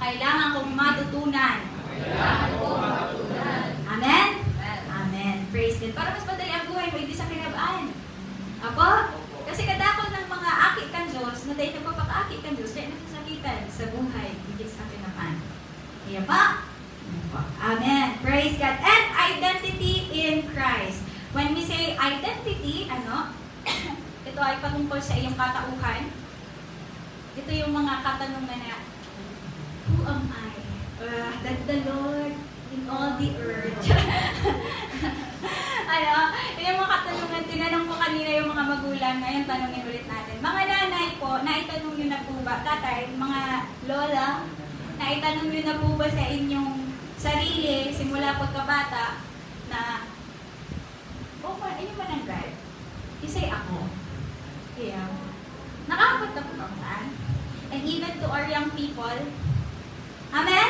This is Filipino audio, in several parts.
kailangan kong matutunan. Amen? Amen. Praise God. Para mas madali ang buhay mo, hindi sa kinabaan. Apo? Kasi kadakot ng mga aki kan Diyos, na dahil nagpapaka-aki kan Diyos, kaya nasasakitan sa buhay, hindi sa kinabaan. Kaya pa? Amen. Praise God. And identity in Christ. When we say identity, ito ay patungkol sa iyong katauhan. Ito yung mga katanungan na, who am I? That the Lord in all the earth. Yung mga katanungan, tinanong ko kanina yung mga magulang, ngayon tanongin ulit natin. Mga nanay po, naitanong nyo na po ba, tatay, mga lola, naitanong nyo na po ba sa inyong sarili, simula pagkabata, na, ayun man ang God? Isa'y ako. Yeah. Nakakapot na po naman. And even to our young people, amen?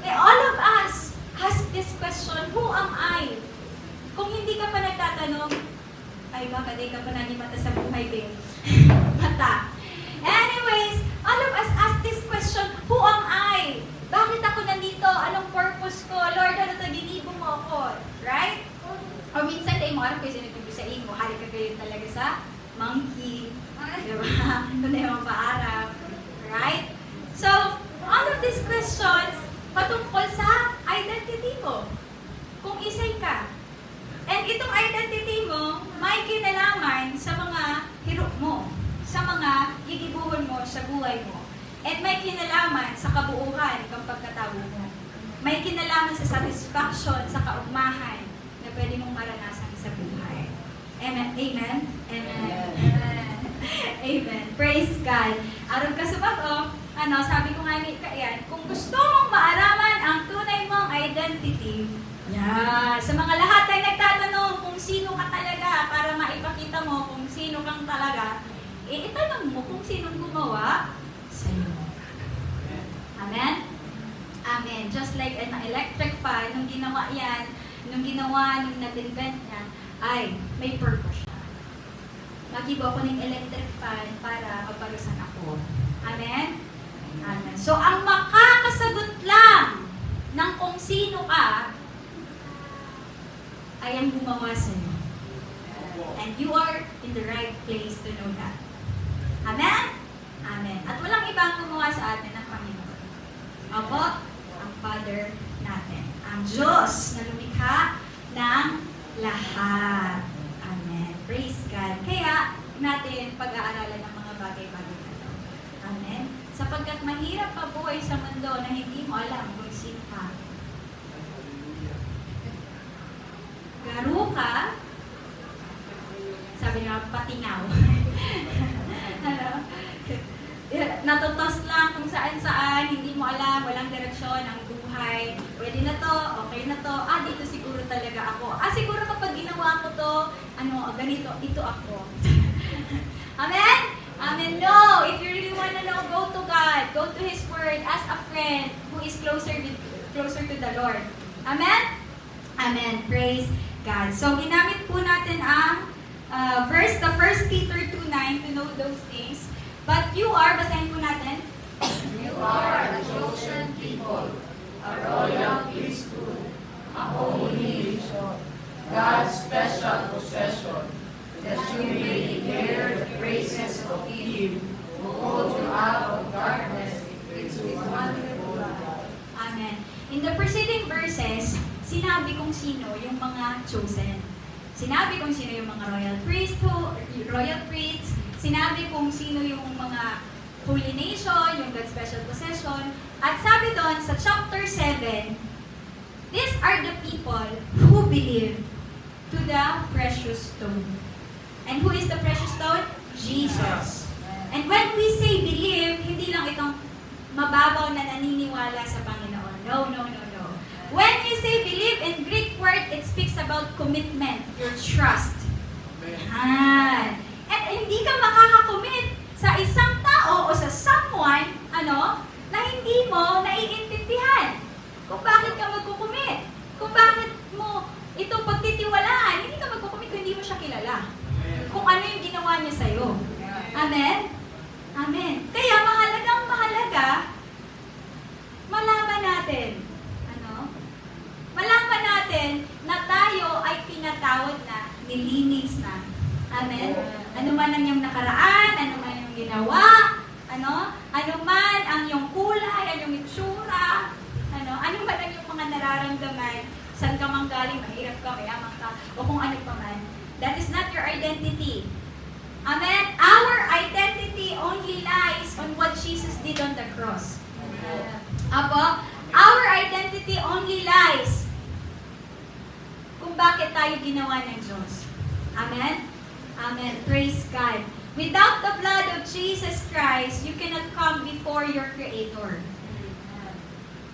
All of us has this question, who am I? Kung hindi ka pa nagtatanong, ay baka di ka pa naging mata sa buhay, babe. Mata. Anyways, all of us ask this question, who am I? Bakit ako nandito? Anong purpose ko? Lord, ano ito? Ginibo mo ako. Right? O minsan, tayo mo, alam ko yung sinipin ko sa inyo, halik ka kayo talaga sa monkey. Diba? Ito na yung paarap. Right? So, all of these questions, patungkol sa identity mo. Kung isay ka. And itong identity mo, may kinalaman sa mga hirap mo, sa mga gigibuhon mo sa buhay mo. At may kinalaman sa kabuuhan ng pagkatao mo. May kinalaman sa satisfaction, sa kaugmahan na pwede mong maranasan sa buhay. Amen? Amen? Amen. Amen. Amen. Praise God. Aron ka sa bago, sabi ko nga ni Kayan, kung gusto mong maaraman ang tunay mong identity, sa mga lahat ay nagtatanong kung sino ka talaga para maipakita mo kung sino kang talaga, itanong mo kung sinong gumawa sa'yo. Amen? Amen. Just like an electric fan, nung ginawa nung nag-invent niya, ay may purpose siya. Magibo ako ng electric fan para mapalusan ako. Amen? Amen. So, ang makakasagot lang ng kung sino ka, ay ang gumawa sa'yo. And you are in the right place to know that. Amen? Amen. At walang ibang gumawa sa atin ng Panginoon. Opo, ang Father natin. Ang Diyos na lumikha ng lahat. Amen. Praise God. Kaya natin pag-aaralan ng mga bagay-bagay na ito. Amen. Sapagkat mahirap mabuhay sa mundo na hindi mo alam kung sino ka. Garo ka, sabi niya, patinaw. Natutos lang kung saan-saan, hindi mo alam, walang direksyon ang buhay. Pwede na to, okay na to, dito siguro talaga ako. Siguro kapag ginawa ko to, ganito, ito ako. Amen? Amen? No! If you really want to know, go to God, go to His Word as a friend who is closer to the Lord. Amen? Amen. Praise God. So, ginamit po natin ang verse, the 1 Peter 2:9 to know those things. But you are, basahin po natin. You are a chosen people, a royal priesthood, a holy nation, God's special possession, that you may declare the praises of Him who called you out of darkness into wonderful light. Amen. In the preceding verses, sinabi kong sino yung mga chosen. Sinabi kong sino yung mga royal priests. Sinabi kung sino yung mga holy nation, yung God's special possession. At sabi doon sa chapter 7, these are the people who believe to the precious stone. And who is the precious stone? Jesus. And when we say believe, hindi lang itong mababaw na naniniwala sa Panginoon. No. When you say believe, in Greek word, it speaks about commitment, your trust. Yan. At hindi ka makakakommit sa isang tao o sa someone, na hindi mo naiintindihan. Kung bakit ka magkukumit. Kung bakit mo ito pagtitiwalaan. Hindi ka magkukumit kung hindi mo siya kilala. Kung ano yung ginawa niya sa'yo. Amen? Amen. Kaya mahalaga man ang iyong nakaraan, ano man yung ginawa, ano man ang iyong kulay, ang iyong itsura, ano man ang iyong mga nararamdaman, saan ka mang galing, mahirap ka, mayaman ka, o kung ano pa man. That is not your identity. Amen? Our identity only lies on what Jesus did on the cross. Apo? Our identity only lies kung bakit tayo ginawa ng Diyos. Amen? Amen. Praise God. Without the blood of Jesus Christ, you cannot come before your Creator.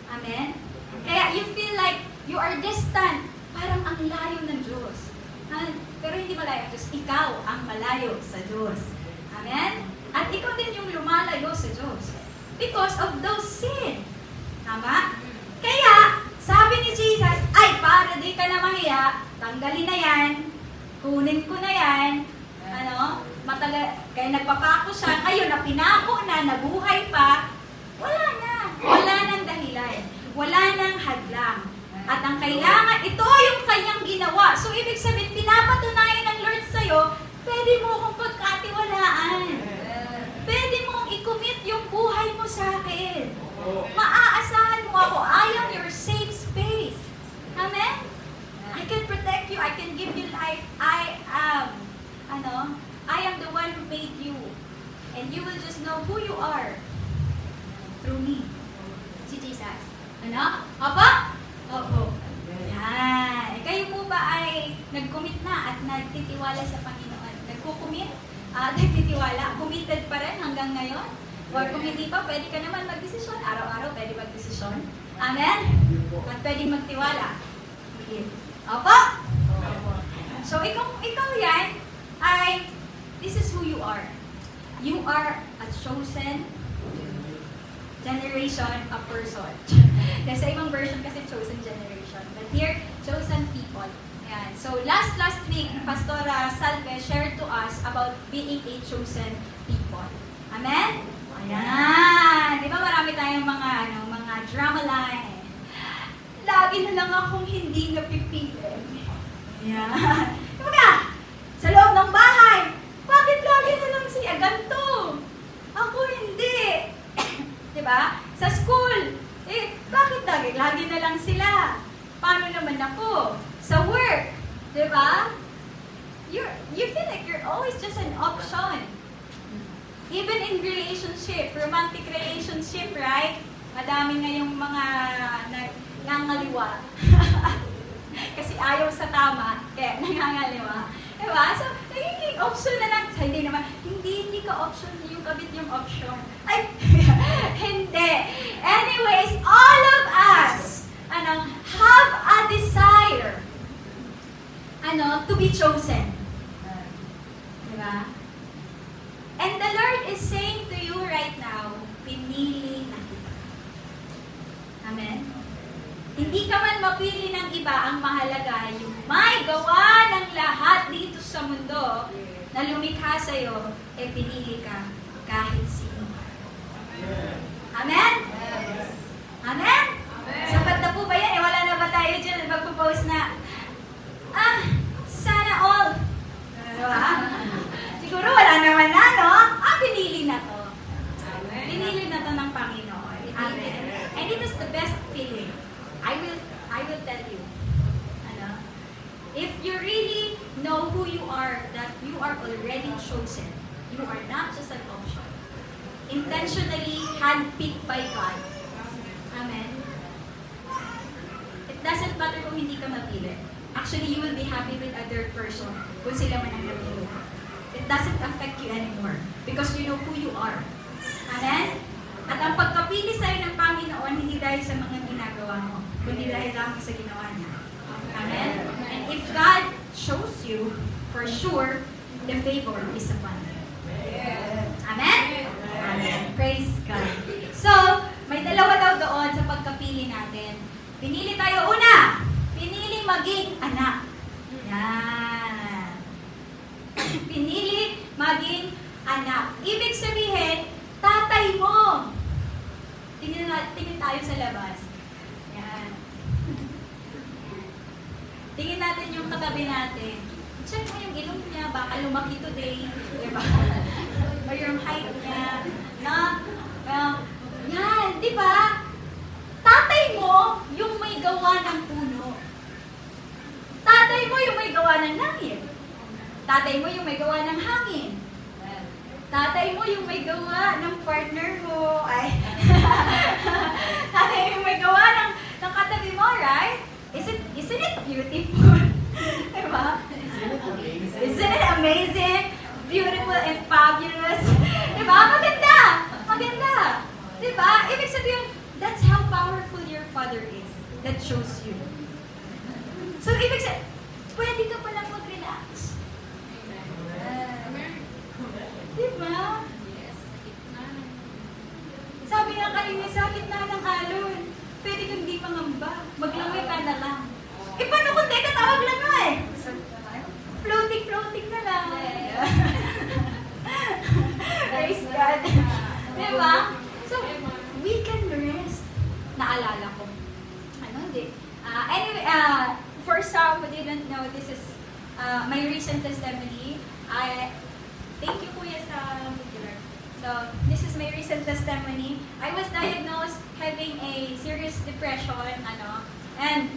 Amen? Kaya you feel like you are distant. Parang ang layo ng Diyos. Pero hindi malayo ang Diyos. Ikaw ang malayo sa Diyos. Amen? At ikaw din yung lumalayo sa Diyos. Because of those sin. Tama? Kaya, sabi ni Jesus, ay, para di ka na mahiya, tanggalin na yan, kunin ko na yan, kaya nagpapako siya, kayo na pinako na, nabuhay pa, wala nang dahilan, wala nang hadlang. At ang kailangan, ito yung kanyang ginawa. So, ibig sabihin, pinapatunayan ng Lord sa'yo, pwede mo akong pagkatiwalaan. Pwede mong i-commit yung buhay mo sa akin. Maaasahan mo ako. I am your safe space. Amen? I can protect you. I can give you life. I am the one who made you. And you will just know who you are through me. Si Jesus. Apa? Oo. Yan. Kayo po ba ay nag-commit na at nagtitiwala sa Panginoon? Nagko-commit? Nagtitiwala? Committed pa rin hanggang ngayon? Or kung hindi pa, pwede ka naman magdesisyon. Araw-araw pwede magdesisyon. Amen? At pwede magtiwala. Opo? So, ikaw yan ay, this is who you are. You are a chosen generation, a person. Sa ibang version kasi chosen generation. But here, chosen people. Ayan. So, last week, Pastor Salve shared to us about being a chosen people. Amen? Ayan. Di ba marami tayong mga drama line. Lagi na lang akong hindi napipili. Ayan. Diba? Sa loob ng bahay, bakit lagi na lang siya ganito? Ako hindi. Diba? Sa school, bakit lagi na lang sila? Paano naman ako? Sa work, diba? You feel like you're always just an option. Even in relationship, romantic relationship, right? Madami ngayong mga nangangaliwa. Kasi ayaw sa tama, kaya nangangaliwa. Diba? So, nagiging option na lang. So, hindi ka option, yung kabit yung option. Ay, hindi. Anyways, all of us, have a desire, to be chosen. Diba? And the Lord is saying to you right now, pinili na kita. Amen? Hindi ka man mapili ng iba, ang mahalaga yung may gawa ng lahat dito sa mundo na lumikha sa'yo, pinili ka kahit sino. Amen? Amen? Sapat na po ba yan? Wala na ba tayo dyan magpo-post na, sana all. Diba? Siguro wala naman na, no? Pinili na to. Pinili na to ng Panginoon. Amen. And it is the best feeling. I will tell you. If you really know who you are, that you are already chosen. You are not just an option. Intentionally handpicked by God. Amen. It doesn't matter kung hindi ka mapili. Actually, you will be happy with other person kung sila man ang napili. It doesn't affect you anymore because you know who you are. Amen? At ang pagkapili sa'yo ng Panginoon, hindi dahil sa mga ginagawa mo, kundi dahil lamang sa ginawa niya. Amen? And if God chose you, for sure, the favor is upon you. Amen? Amen. Praise God. So, may dalawa daw doon sa pagkapili natin. Pinili tayo una. Pinili maging anak. Yan. Pinili maging anak. Ibig sabihin, tatay mo. Tingin tayo sa labas. Yan. Tingin natin yung katabi natin. check mo yung ilong niya, baka lumaki today, di ba? Or yung height niya, na, yan, di ba? Tatay mo yung may gawa ng puno. Tatay mo yung may gawa ng langit. Tatay mo yung may gawa ng hangin. Tatay mo yung may gawa ng partner mo. Ay. Tatay mo yung may gawa ng katabi mo, right? Isn't it beautiful? Diba? Isn't it amazing? Beautiful and fabulous. Diba? Maganda! Maganda! Diba? Ibig sabihin, that's how powerful your Father is that chose you. So, ibig sabihin, pwede ka palang mag-relax. Diba? Sabi nga kanina, sa gitna ng alon, pwede kang di pangamba. Maglangoy ka na lang. Eh, paano kung di ka tawag lang nga eh? Floating na lang. Praise God. Diba? So, we can rest. Naalala ko. Ano, hindi. Anyway, for some who didn't know, this is my recent testimony. Thank you, Kuya, sa regular. So, this is my recent testimony. I was diagnosed having a serious depression, and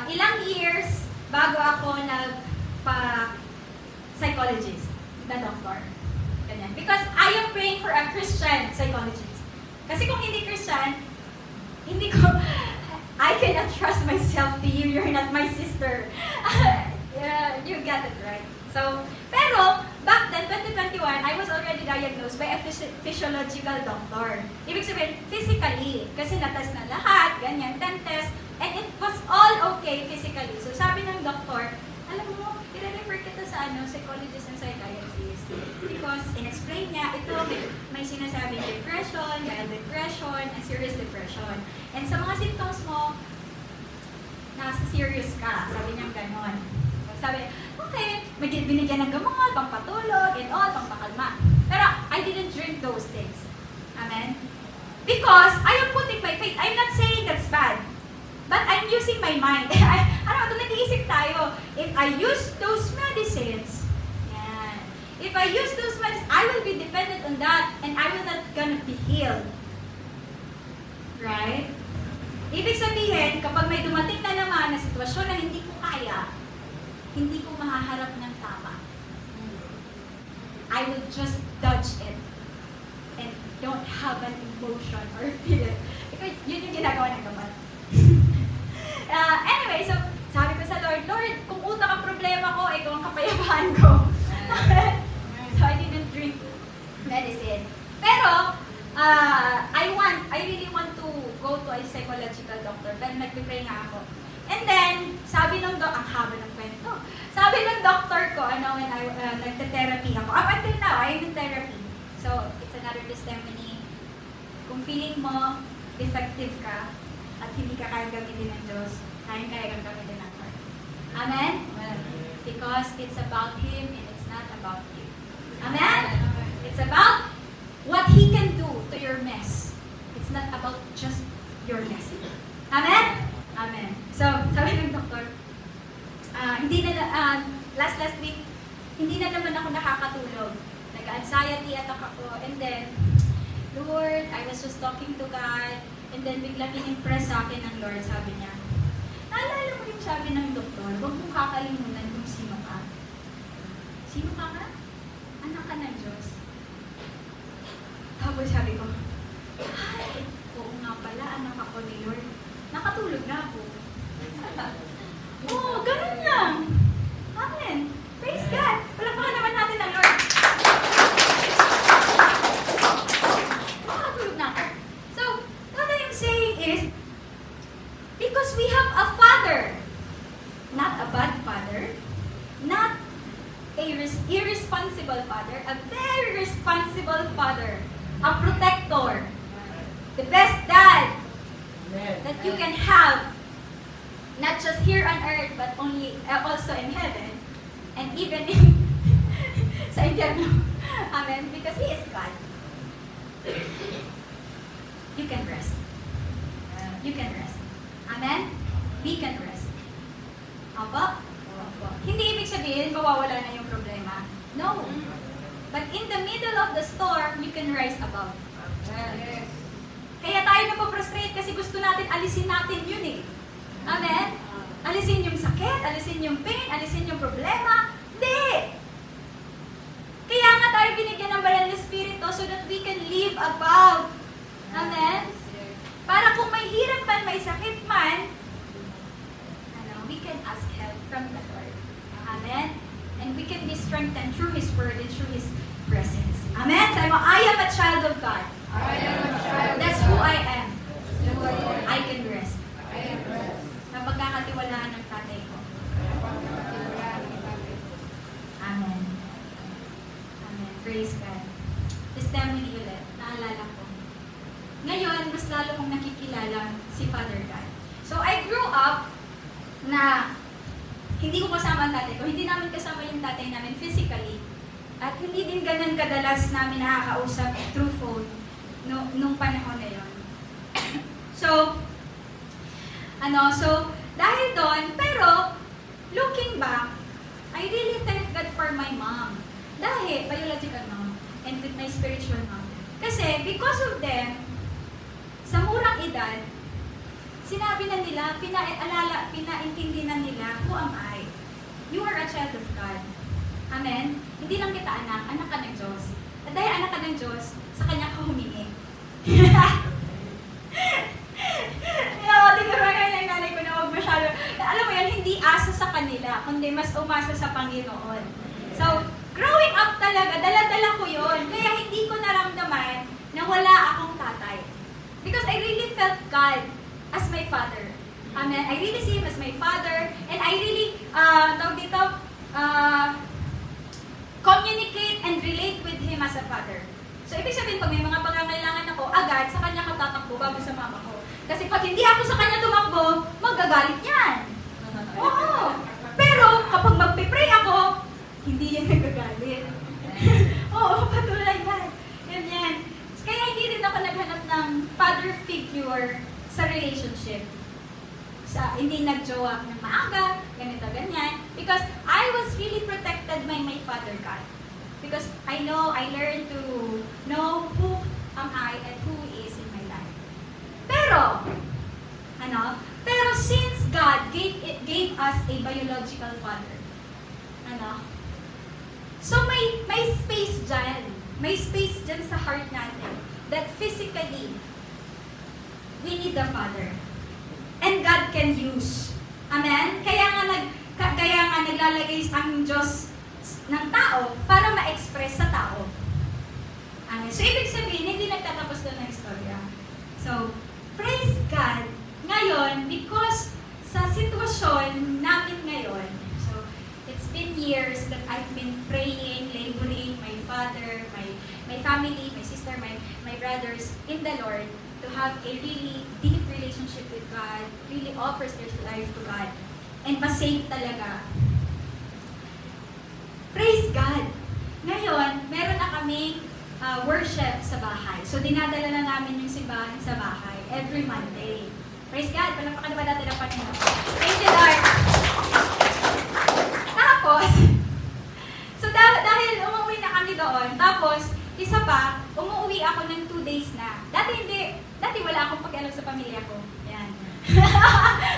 ilang years bago ako nagpa-psychologist na doctor. Ganyan. Because I am praying for a Christian psychologist. Kasi kung hindi Christian, I cannot trust myself to you. You're not my sister. Yeah, you got it right. So, pero, back then, 2021, I was already diagnosed by a physiological doctor. Ibig sabihin, physically. Kasi natas na lahat, ganyan, 10 tests, and it was all okay physically. So, sabi ng doctor, alam mo, i-refer kita sa psychologist and psychiatrist. Because, in-explain niya, ito, may sinasabing depression, mild depression, and serious depression. And sa mga symptoms mo, nasa serious ka. Sabi niya ganon. So, sabi, okay, binigyan ng gamot, pampatulog, and all, pampakalma. Pero, I didn't drink those things. Amen? Because, I am putting my faith. I'm not saying that's bad. But I'm using my mind. Nag-iisip tayo. If I use those medicines, yan. If I use those medicines, I will be dependent on that, and I will not gonna be healed. Right? Ibig sabihin, kapag may dumating na naman na sitwasyon na hindi ko kaya, hindi ko mahaharap ng tama. I will just dodge it and don't have an emotion or feel it. Because yun yung ginagawa ng gamot. Anyway, so sabi ko sa Lord, kung utak ang problema ko, ikaw ang kapayapaan ko. So I didn't drink medicine. Pero, I really want to go to a psychological doctor, pero nag-pray nga ako. And then, sabi ng ang haba ng kwento. Sabi ng doctor ko, when nagte-therapy ako, up until now, I'm in therapy. So, it's another testimony. Kung feeling mo, effective ka, at hindi ka kaya gamitin ng Diyos, kaya kang gamitin ng Lord. Amen? Because it's about Him and it's not about you. Amen? It's about what He can do to your mess. It's not about just your mess. Amen? Amen. So, sabi ng doktor, last week, hindi na naman ako nakakatulog. Nag-anxiety attack ako. And then, Lord, I was just talking to God. And then, biglang in-impress sa akin ng Lord. Sabi niya, naalala mo yung sabi ng doktor, huwag mong kakalimutan kung sino ka. Sino ka nga? Anak ka ng Diyos. Tapos sabi ko, ay, oo nga pala, anak ako ni Lord. Nakatulog na ako. Oo, ganun lang. Amen. Praise God. Palakpakan naman natin ang Lord. Nakatulog na ako. So, what I'm saying is, because we have a Father, not a bad Father, not a irresponsible Father, a very responsible Father, a protector, the best dad that you can have, not just here on earth, but also in heaven, and even in sa impyerno. Amen. Because He is God. You can rest. You can rest. Amen? We can rest. Apa? po. Hindi ibig sabihin, mawawala na yung problema. No. But in the middle of the storm, you can rise above. Yes. Kaya tayo napofrustrate kasi gusto natin alisin natin yun eh. Amen? Alisin yung sakit, alisin yung pain, alisin yung problema. Hindi! Kaya nga tayo binigyan ng banal na Espiritu so that we can live above. Amen? Para kung may hirap man, may sakit man, we can ask help from the Lord. Amen? And we can be strengthened through His Word and through His presence. Amen? Sabi mo, I am a child of God. I am a child. That's who I am. Who I am. I can rest. I am rest. Na pagkakatiwalaan ng tatay ko. Amen. Amen. Praise God. Testimony ulit. Naalala ko. Ngayon, mas lalo kong nakikilala si Father God. So, I grew up na hindi ko kasama ang tatay ko. Hindi namin kasama yung tatay namin physically. At hindi din ganun kadalas namin nakakausap through phone nung panahon na yun. So, dahil doon, pero, looking back, I really thank God for my mom. Dahil, biological mom, and with my spiritual mom. Kasi, because of them, sa murang edad, sinabi na nila, pinaintindi na nila, who am I? You are a child of God. Amen? Hindi lang kita anak ka ng Diyos. At dahil anak ka ng Diyos, sa Kanya ka humingi. Tingnan mo kayo ng nanay ko na huwag masyado. Alam mo yan, hindi asa sa kanila, kundi mas umasa sa Panginoon. So, growing up talaga, dala-dala ko yun. Kaya hindi ko naramdaman na wala akong tatay. Because I really felt God as my father. Amen. I really see Him as my father. And I really, communicate and relate with Him as a father. So, ibig sabihin, pag may mga pangangailangan ako, agad sa Kanya ko tatakbo bago sa mama ko. Kasi pag hindi ako sa Kanya tumakbo, magagalit yan. Oo. Pero, kapag magpipray ako, hindi yan nagagalit. Oo, patuloy yan. Yan. Kaya hindi rin ako naghanap ng father figure sa relationship. Hindi nagjowa ng maaga, ganito, ganyan. Because I was really protected by my Father God. Because I learned to know who am I and who is in my life. Pero since God gave us a biological father, so may space dyan. May space dyan sa heart natin that physically, we need the Father. And God can use. Amen? Kaya nga naglalagay ang Diyos ng tao para ma-express sa tao. Amen? So, ibig sabihin, hindi nagtatapos doon ang istorya. So, praise God. Ngayon, because sa sitwasyon namin ngayon, so, it's been years that I've been praying, laboring, my father, my family, my sister, my brothers in the Lord, to have a really deep relationship with God, really offers their life to God, and ma-save talaga. Praise God! Ngayon, meron na kaming worship sa bahay. So, dinadala na namin yung simbahan sa bahay every Monday. Praise God! Palampakan na ba natin ang Panginoon? Thank you, Lord! Tapos, so dahil umuwi na kami doon, tapos, isa pa, umuwi ako ng 2 days na. Dati wala akong pakialam sa pamilya ko. Yan.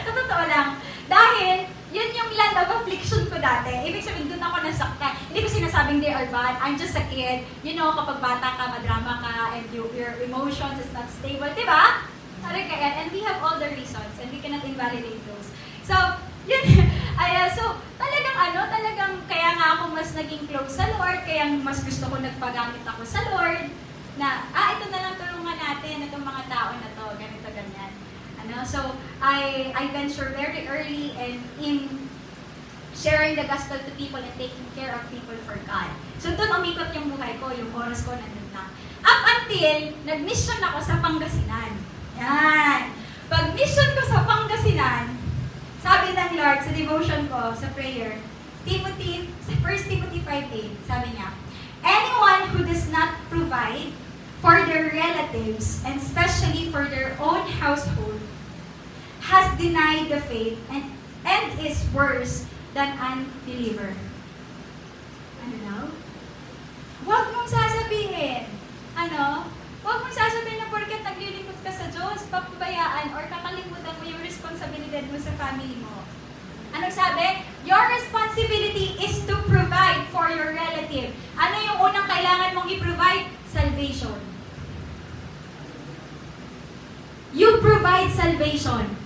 Sa totoo lang. Dahil, yun yung land of affliction ko dati. Ibig sabihin, doon ako nasaktan. Hindi ko sinasabing they are bad. I'm just a kid. You know, kapag bata ka, madrama ka, and your emotions is not stable. Diba? And we have all the reasons, and we cannot invalidate those. So, yun. So, talagang kaya nga ako mas naging close sa Lord, kaya mas gusto ko nagpagamit ako sa Lord, na, ito na lang tulungan natin, itong mga tao na to, ganito, ganyan. So, I venture very early in sharing the gospel to people and taking care of people for God. So, doon umikot yung buhay ko, yung oras ko nandun lang. Up until, nag-mission ako sa Pangasinan. Yan. Pag-mission ko sa Pangasinan, sabi ng Lord sa devotion ko, sa prayer, 1 Timothy 5:8, sabi niya, anyone who does not provide for their relatives, and especially for their own household, has denied the faith and is worse than unbeliever. Ano daw? Huwag mong sasabihin, huwag mong sasabihin na porket naglilingkod ka sa Diyos, papabayaan or kakalimutan mo yung responsibilidad mo sa family mo. Anong sabi? Your responsibility is to provide for your relative. Ano yung unang kailangan mong i-provide? Salvation. You provide salvation.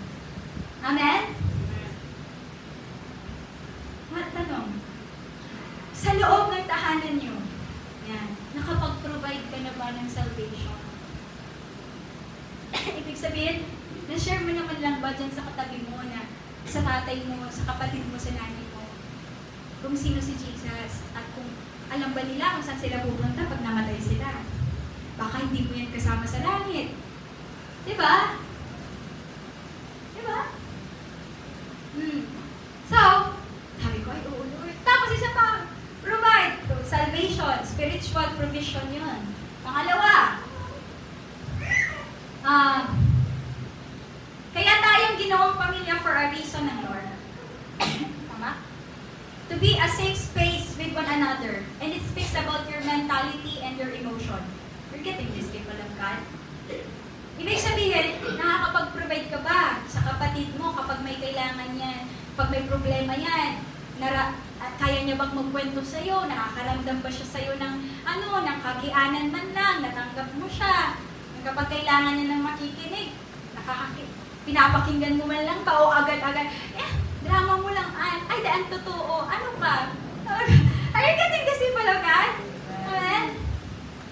Amen? Tanong, sa loob ng tahanan nyo, yan, nakapag-provide ka na ba ng salvation? Ibig sabihin, na-share mo naman lang ba dyan sa katabi mo na sa tatay mo, sa kapatid mo, sa nanay mo, kung sino si Jesus at kung alam ba nila kung saan sila pupunta pag namatay sila. Baka hindi mo yan kasama sa langit. Diba? Diba? So, sabi ko, ay, oo, Lord. Tapos isa pa, provide. Salvation, spiritual provision yun. Pangalawa, kaya tayong ginawang pamilya for a reason ng Lord. Tama? To be a safe space with one another. And it speaks about your mentality and your emotion. You're getting this, people of God? Ibig sabihin, nakakapag-provide ka ba sa kapatid mo kapag may kailangan yan, pag may problema yan, at kaya niya bang magkwento sa'yo, nakakaramdam ba siya sa'yo ng ng kagianan man lang, natanggap mo siya, kapag kailangan niya ng makikinig, pinapakinggan mo man lang ba o agad-agad, drama mo lang, ay daan totoo, ano ka? Are you getting this, people of God? Amen?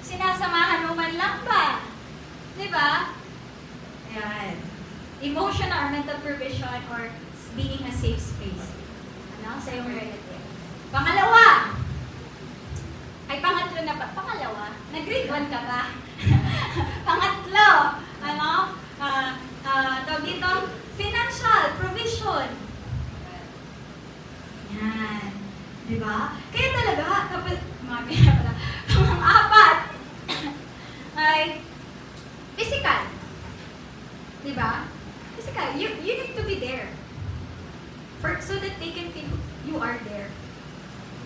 Sinasamahan mo man lang ba? Diba? Ayan. Emotional or mental provision or being a safe space. Sa iyong relative. Pangalawa! Ay, pangatlo na pa. Pangalawa? Nag-grade 1 ka ba? Pangatlo! Tawag dito, financial provision. Yan. Diba? Kaya talaga, kapag, pang-apat, ay, physical. Diba? Physical. You need to be there. So that they can feel you are there.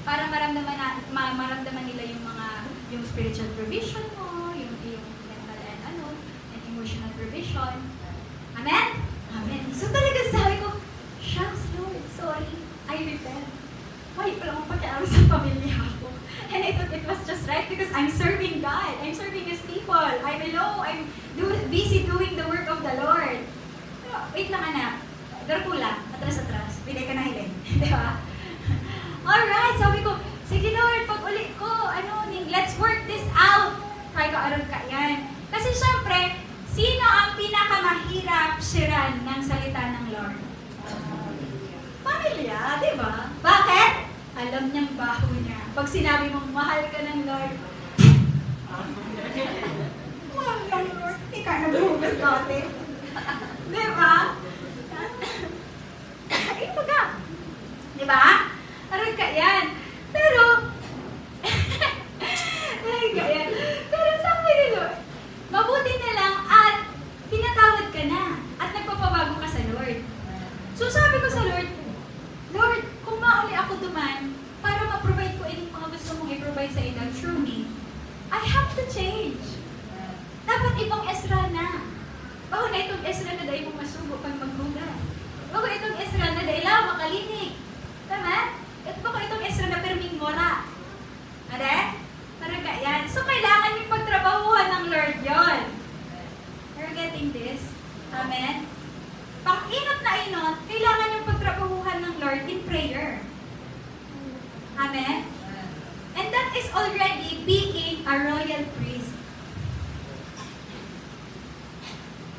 Para maramdaman nila yung spiritual provision mo, yung mental and emotional provision. Amen? Amen. So talaga sabi ko, shucks Lord, sorry, I repent. Why pala akong pakialam sa pamilya ko? And I thought it was just right because I'm serving God. I'm serving His people. I'm busy doing the work of the Lord. Pero, wait lang anak. Darkula, atras-atras. Pwede ka na hilin. Di ba? Alright, sabi ko, sige Lord, pag ulit ko, let's work this out. Try ko aron ka yan. Kasi syempre, sino ang pinakamahirap siran ng salita ng Lord? Pamilya, di ba? Bakit? Alam niyang baho niya. Pag sinabi mong mahal ka ng Lord, mahal ka ng Lord, ikaw na buhugas dati. Di ba? Ito ka. Di ba? Aray ka yan. Pero, aray ka yan. Pero sabi ni Lord, mabuti na lang at pinatawad ka na at nagpapabago ka sa Lord. So sabi ko sa Lord, Lord, kung mauli ako duman para ma-provide ko yung mga gusto mong i-provide sa ilang through me, I have to change. Dapat ibang Ezra na. Bago na itong Ezra na dahil mong masubo pag maghugas. Bago itong Ezra na dahil makalinig. Tama? At bago itong Ezra na perming mora. Ade? Parang yan. So, kailangan yung pagtrabahuhan ng Lord yon. You're getting this? Amen? Pang-inot na inot, kailangan yung pagtrabahuhan ng Lord in prayer. Amen? And that is already being a royal priest.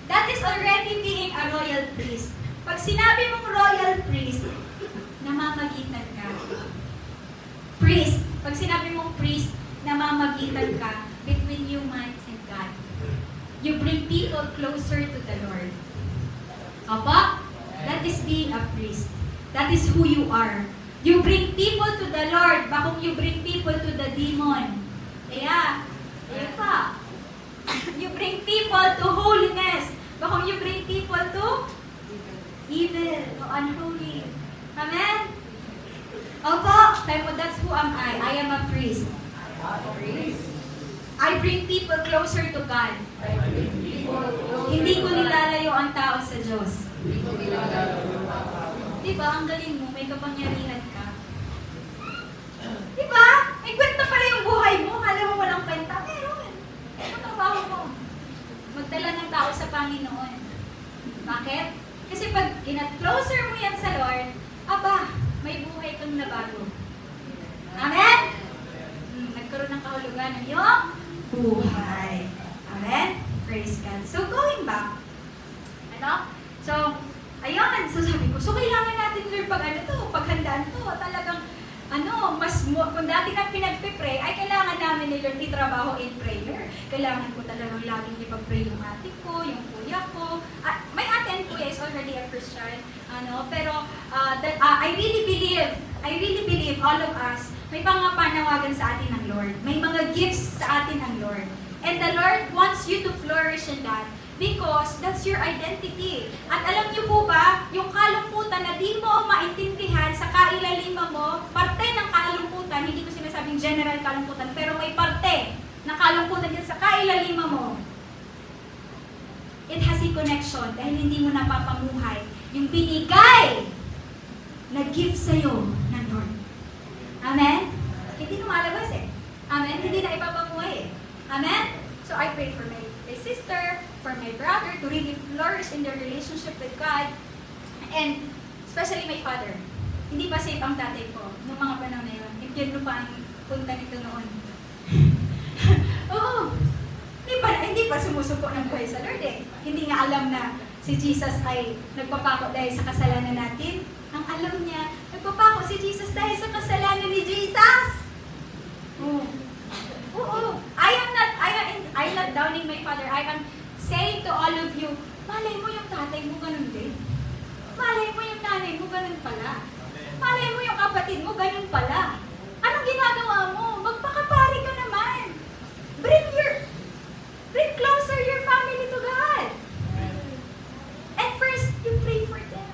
That is already being a royal priest. Pag sinabi mong royal priest, namamagitan ka. Priest. Pag sinabi mong priest, namamagitan ka between humans and God. You bring people closer to the Lord. Apa? That is being a priest. That is who you are. You bring people to the Lord, bakong you bring people to the demon. Kaya, pa. You bring people to holiness, bakong you bring people to evil, to unholy. Amen? Opo, sabi mo, that's who am I. I am a priest. I bring people closer to God. Hindi ko nilalayo ang tao sa Diyos. Diba? Ang galing mo, may kapangyarihan ka. Diba? May kwenta pala yung buhay mo. Alam mo walang kwenta. Meron. Ang trabaho mo. Magdala ng tao sa Panginoon. Bakit? Kasi pag closer mo yan sa Lord, aba, may buhay kang nabago. Amen? Nagkaroon ng kahulugan ng iyong buhay. Amen? Praise God. So, going back. Ano? So, ayun. So, sabi ko, so kailangan natin, Lord, paghandaan to, talagang, kung dati kang pinagpipray, ay kailangan namin ni Lord itrabaho in prayer. Kailangan ko talagang laging ipag-pray yung ate ko, yung kuya ko. May ate and kuya is already a Christian. Pero I really believe all of us, may mga panawagan sa atin ng Lord. May mga gifts sa atin ng Lord. And the Lord wants you to flourish in that. Because that's your identity. At alam niyo po ba, yung kalungkutan na di mo maintindihan sa kailaliman mo, parte ng kalungkutan, hindi ko sinasabing general kalungkutan, pero may parte na kalungkutan din sa kailaliman mo. It has a connection dahil hindi mo napapamuhay yung binigay na gift sa'yo ng Lord. Amen? Hindi lumalabas eh. Amen? Hindi na ipapamuhay eh. Amen? So I pray for my sister, for my brother to really flourish in their relationship with God, and especially my father. Hindi pa safe ang tatay ko noong mga panahon na yun. Impyerno pa ang punta nito noon. Oo. Hindi pa sumusuko ng buhay sa Lord eh. Hindi nga alam na si Jesus ay nagpapako dahil sa kasalanan natin. Ang alam niya, nagpapako si Jesus dahil sa kasalanan ni Jesus. Oo. Oo. I'm not downing my father. I am saying to all of you, malay mo yung tatay mo ganun din. Malay mo yung nanay mo ganun pala. Malay mo yung kapatid mo ganun pala. Anong ginagawa mo? Magpakapari ka naman. Bring closer your family to God. And first, you pray for them.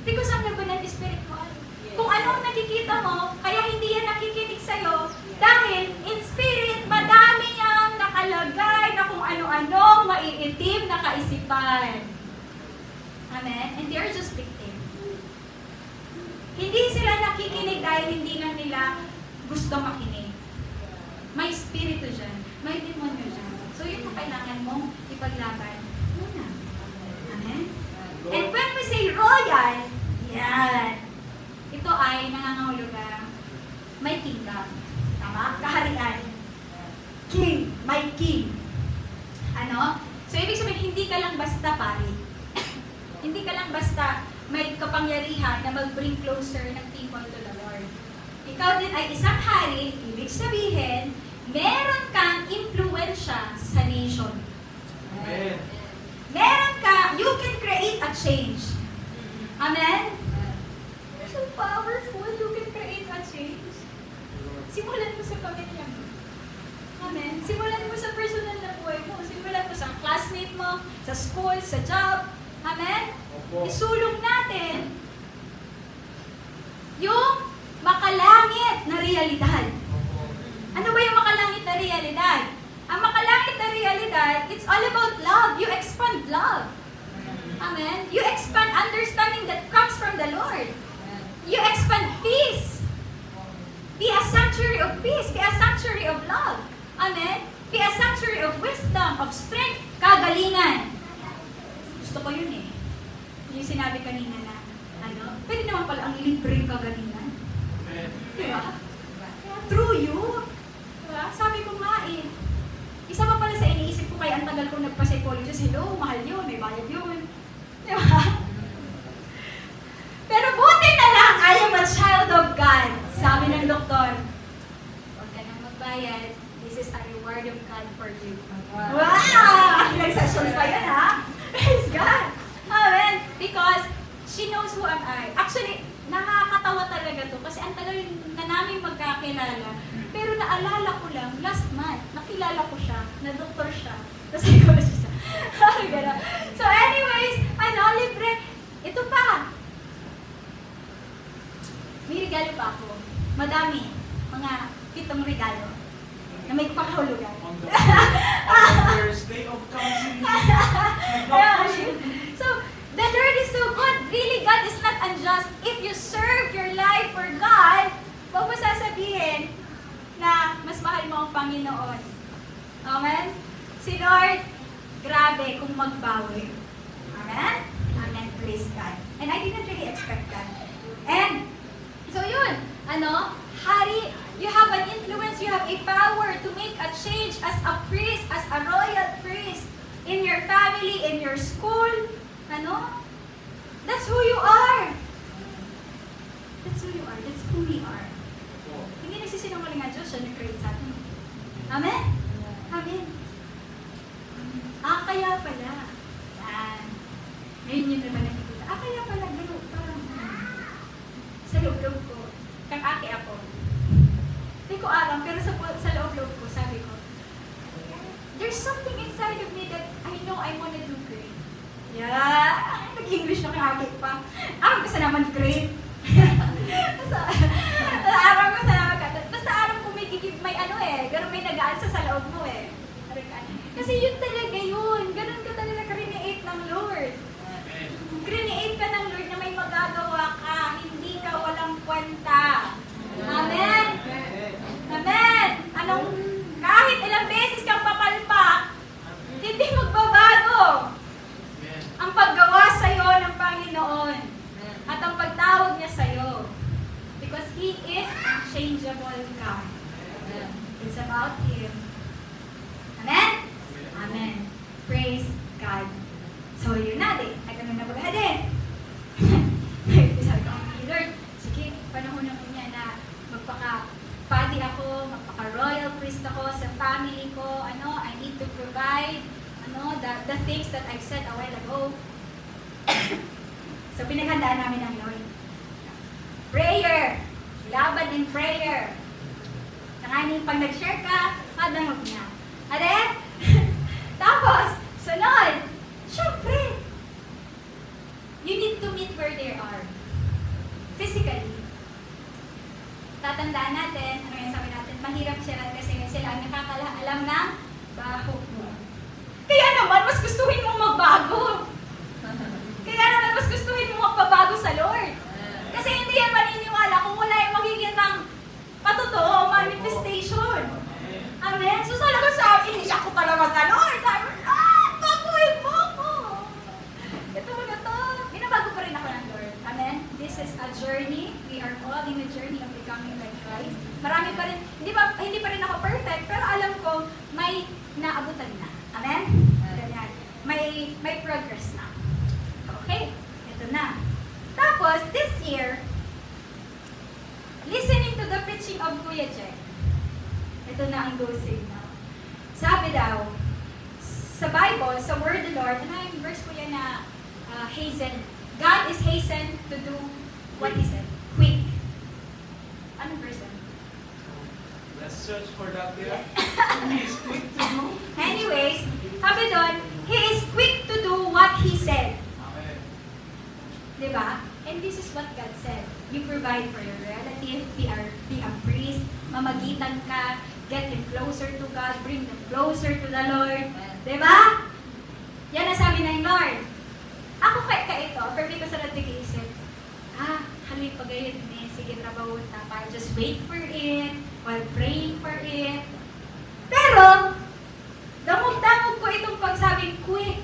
Because ang labanan is spiritual. Kung ano ang nakikita mo, kaya hindi yan nakikinig sa'yo, dahil in spirit, madami yang nakalagay na kung ano-ano maiitim na kaisipan. Amen? And they're just victims. Hindi sila nakikinig dahil hindi lang nila gusto makinig. May spirito dyan. May demonyo dyan. So yun ang kailangan mong ipaglaban muna. Amen? And when we say royal, yan. Ito ay nangangahulugang may kingdom. Tama? Kaharian. King. May king. So, ibig sabihin, hindi ka lang basta pari. Hindi ka lang basta may kapangyarihan na mag-bring closer ng people to the Lord. Ikaw din ay isang hari, ibig sabihin, meron kang impluensya sa nation. Amen. Meron ka, you can create a change. Amen? You're so powerful, you can create a change. Simulan mo sa pamilya mo. Amen? Simulan mo sa personal na buhay mo. Simulan mo sa classmate mo, sa school, sa job. Amen? Isulong natin yung makalangit na realidad. Ano ba yung makalangit na realidad? Ang makalangit na realidad, it's all about love. You expand love. Amen? You expand understanding that comes from the Lord. You expand peace. Be a sanctuary of peace. Be a sanctuary of love. Amen? Be a sanctuary of wisdom, of strength, kagalingan. Gusto ko yun eh. Yung sinabi kanina na, pwede naman pala ang libreng kagalingan. Diba? Through you. Diba? Sabi ko nga eh. Isa pa pala sa iniisip ko kaya ang tagal ko nagpa-psychologist, hello, mahal yun, may bayad yun. Diba? Pero buti na lang, I am a child of God. Sabi ng doktor, huwag ka nang magbayad. This is a reward of God for you. Wow! Ilang sessions pa yun, ha? Praise God! Amen! Because she knows who am I. Actually, nakakatawa talaga to kasi ang tagal na namin magkakilala. Pero naalala ko lang, last month, nakilala ko siya, na doktor siya, na psychologist siya. So anyways, libre. Ito pa. May regalo pa ako. Madami. Mga 7 regalo. Na may pakahulugan. On the first day of counseling. So, the Lord is so good. Really, God is not unjust. If you serve your life for God, huwag mo sasabihin na mas mahal mo ang Panginoon. Amen? Si Lord, grabe kung magbawi. Amen? Amen. Praise God. And I didn't really expect that. And, so yun, Hari, you have an influence, you have a power to make a change as a priest, as a royal priest, in your family, in your school. That's who you are. That's who you are. That's who we are. Hindi nagsisinungaling ang Diyos, siya nag-create sa atin. Amen? Amen. Kaya pala. Yan. Ngayon yun naman nakikita. Kaya pala, gano'n parang sa loob-loob ko. Kang ate ako. Hindi ko alam, pero sa loob-loob ko, sabi ko, there's something inside of me that I know I wanna do great. Yeah! Nag-English na kang ate pa. Aram ko sa naman great. Aram ko sa naman ka. Basta aram ko may ganun may nagaan sa loob mo eh. Kasi yun talaga yun. Ganun ka talaga ka-create ng Lord. Create ka ng Lord na may magagawa ka. Hindi ka walang kwenta. Amen? Amen! Kahit ilang beses kang papalpak, hindi magbabago ang paggawa sa'yo ng Panginoon at ang pagtawag niya sa'yo. Because He is unchangeable God. It's about Him. Amen? Amen. Praise God. So, yun na din. Nagano na baga din. Sabi ko, Lord, sige, panahon na po niya na magpaka-padi ako, magpaka-royal priest ako sa family ko. I need to provide the things that I've said a while ago. So, pinaghandaan namin ng Lord. Prayer. Laban in prayer. Nanganing pag nag-share ka, madangog niya. Ade? Tapos, sunod, syempre, you need to meet where they are. Physically. Tatandaan natin, yung sabi natin, mahirap siya kasi sila ang nakakaalam ng baho mo. Kaya naman, mas gustuhin mong magbago. Kaya naman, mas gustuhin mong magpabago sa Lord. Kasi hindi yan maniniwala kung wala yung magiging patotoo, manifestation. Amen? So talaga hindi ako talaga sa Lord. Sabi ko, baguhin mo ako. Ito na to. Binabago pa rin ako ng Lord. Amen? This is a journey. We are all in a journey of becoming like Christ. Marami pa rin, hindi pa rin ako perfect, pero alam ko, may naabutan na. Amen? Ganyan. May progress na. Okay? Ito na. Tapos, this year, listening to the preaching of Kuya Jack, ito na ang go signal. Sabi daw, sa Bible, sa Word of the Lord, yung verse ko yan na hasten. God is hasten to do what He said. Quick. Anong verse yan? Let's search for that there. He is quick to do. Anyways, sabi doon, He is quick to do what He said. Amen. Diba? And this is what God said. You provide for your relative, be a priest, mamagitan ka, get them closer to God, bring them closer to the Lord. Diba? Yan ang sabi ng Lord. Ako ka ito, perfect ko sa nag-isip, halip pagayod ni, sige trabaho ta, just wait for it, while praying for it. Pero, damog-damog ko itong pagsabing quick.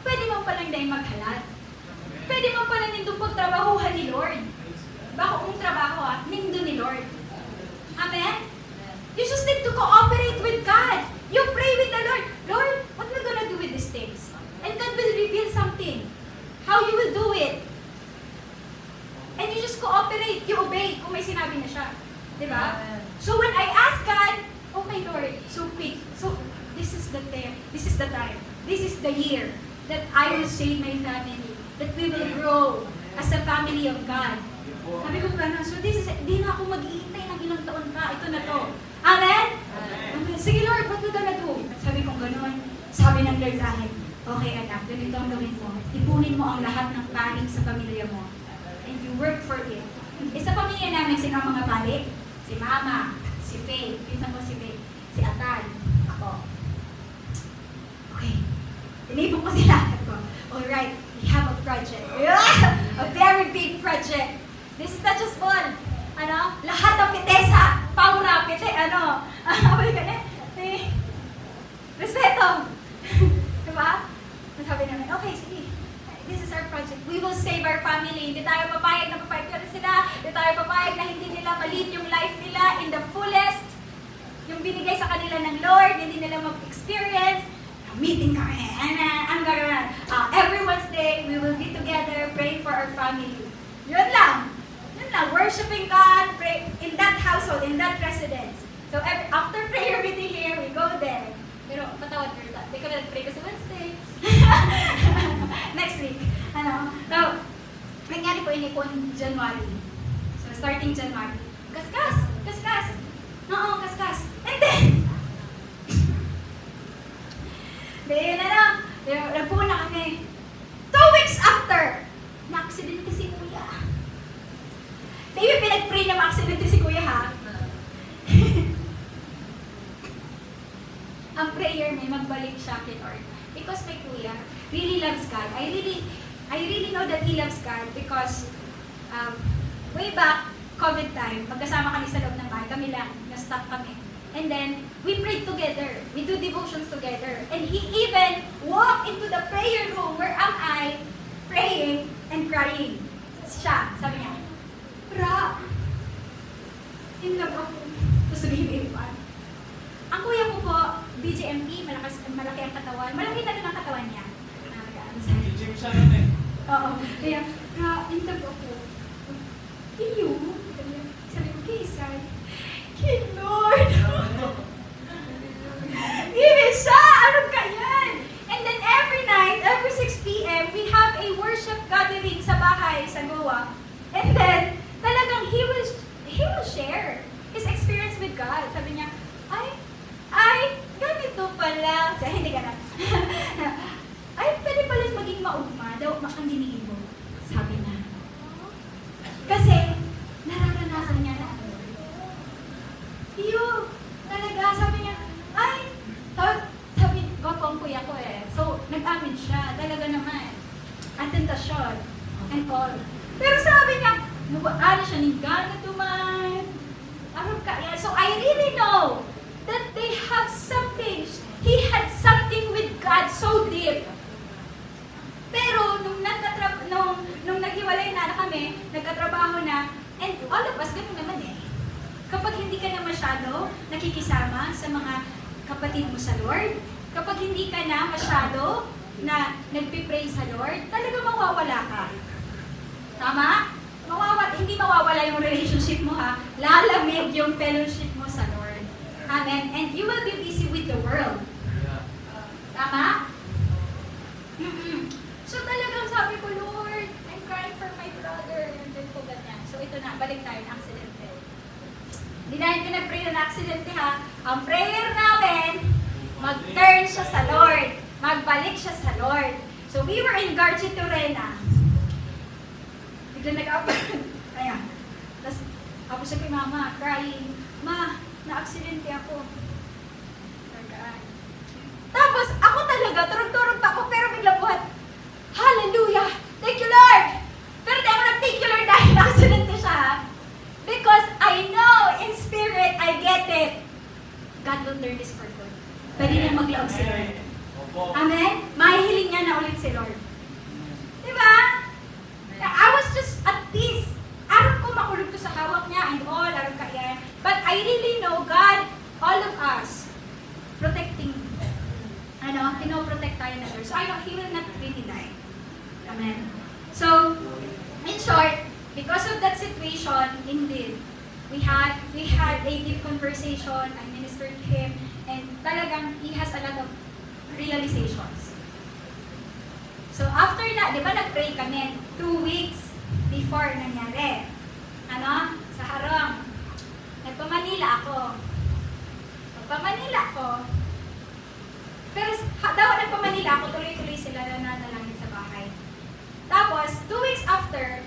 Pwede mo palang dahil maghalat. Pwede mo pala nindong pagtrabahuhan ni Lord. Bako kung trabaho nindo ni Lord. Amen? You just need to cooperate with God. You pray with the Lord. Lord, what we're gonna do with these things? And God will reveal something. How you will do it. And you just cooperate. You obey kung may sinabi na siya. Diba? So when I ask God, okay Lord, so quick. So this is the time. This is the time. This is the year that I will save my family. That we will grow as a family of God. Sabi ko gano'n, so this is, di na ako mag-iintay ng ilang taon pa, ito na to. Amen? Amen. Sige Lord, what we gonna do? Sabi ko gano'n, sabi ng Lord sa akin, okay anak, ganito ang gawin mo. Ipunin mo ang lahat ng panig sa pamilya mo. And you work for it. Isa pamilya namin, sino ang mga balik? Si Mama, si Faye, pinsan ko si Faye, si Atan, ako. Okay. Tinipon ko sila. Alright, we have a project. A very big project. This is not just one. Ano? Lahat ng pitesa. Paura, pite, ano? Awal ka na. Respeto. Diba? Sabi namin, okay, sige. This is our project. We will save our family. Hindi tayo papayag na papayag sila. Hindi tayo papayag na hindi nila ma-live yung life nila in the fullest. Yung binigay sa kanila ng Lord, hindi nila mag-experience. Meeting kami. I'm gonna, every Wednesday, we will be together praying for our family. Yun lang. Yun lang. Worshiping God, pray in that household, in that residence. So after prayer meeting here, we go there. Pero patawad ko rin. Hindi ko na nag-pray kasi Wednesday. Next week. Ano? So, nangyari po ini po in January. So, starting January. Kaskas! Kaskas! Oo, kaskas. And then, then, nagpunan na kami. 2 weeks after, na-aksidente si Kuya. Maybe pinag-pray na ma-aksidente si Kuya, ha? Ang prayer may magbalik siya kay Lord. Because my Kuya really loves God. I really know that he loves God because way back, COVID time, magkasama kami sa loob ng bahay. Kami lang, na-stuck kami. And then, we prayed together. We do devotions together. And he even walked into the prayer room where am I praying and crying. Siya, sabi niya, Ra, in love ako. Tapos sabihin mo, ang kuya ko po, BJMP, malaki ang katawan. Malaki na rin ang katawan niya. Gym siya nun eh. Oo. Kaya, in love ako. Iyo. Sabi ko, kay Isay, kay Lord. Even siya, ano ka yan? And then every night, every 6 p.m., we have a worship gathering sa bahay, sa Goa. And then, talagang he will share his experience with God. Sabi niya, ay, ganito pala. Hindi ka na. Ay, pwede pala maging maugma daw ang dinigin mo. Sabi niya. Kasi, nararanasan niya na. Iyo, talaga, sabi niya, ay, sabi, goto ang kuya ko eh. So, nag-amin siya, talaga naman. Ang tentasyon, and all. Pero sabi niya, ano siya, ninggan na tuman. Arap ka, yeah. So, I really know that they have something. He had something with God so deep. Pero, nung naghiwalay na kami, nagkatrabaho na, and all of us, ganun naman eh. Kapag hindi ka na masyado nakikisama sa mga kapatid mo sa Lord, kapag hindi ka na masyado na nagpipray sa Lord, talaga mawawala ka. Tama? Hindi mawawala yung relationship mo ha. Lalamig yung fellowship mo sa Lord. Amen? And you will be busy with the world. Tama? So talagang sabi ko, Lord, I'm crying for my brother. And then po ganyan. So ito na, balik tayo ng aksidente. Hindi namin pinag-pray na aksidente ha. Ang prayer namin, mag-turn siya sa Lord. Magbalik siya sa Lord. So we were in Garchi Torena. Bigla nag-upload. Ayan. Tapos, ako siya kay Mama, crying. Ma, na-aksidente ako. Tapos, ako talaga, turog-turog pa ako, pero bigla buhat, Hallelujah! Thank you, Lord! Pero di ako nag-thank you, Lord, dahil na-aksidente siya. Because I know, in spirit, I get it. God will turn this for good. Pwede niya maglaog si Lord. Amen? Mahihiling niya na ulit si Lord. Diba? I was just at peace. Aram ko makulog to sa hawak niya and all, aram ka yan. But I really know God, all of us, protecting, pinoprotect tayo na Lord. So I know He will not really die. Amen? So, in short, because of that situation, indeed, we had a deep conversation, I ministered to him, and talagang he has a lot of realizations. So after na, di ba nag-pray kami 2 weeks before nangyari. Sa Harong. Nagpa-Manila ako. Pero daw nagpa-Manila ako, tuloy-tuloy sila na nanalangin sa bahay. Tapos, 2 weeks after,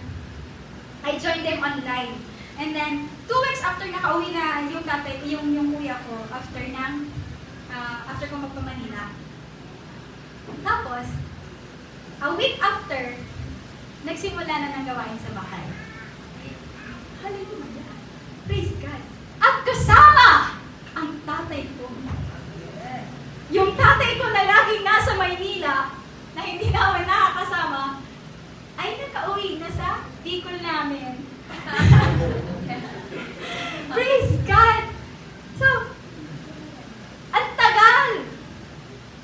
I joined them online. And then, 2 weeks after nakauwi na yung tatay, yung kuya ko, after ko magpa-Manila. Tapos, a week after, nagsimula na ng gawain sa bahay. Hallelujah! Praise God! At kasama ang tatay ko. Yung tatay ko na laging nasa Maynila, na hindi namin nakakasama, ay nakauwi na sa Bicol namin. Praise God! So, ang tagal!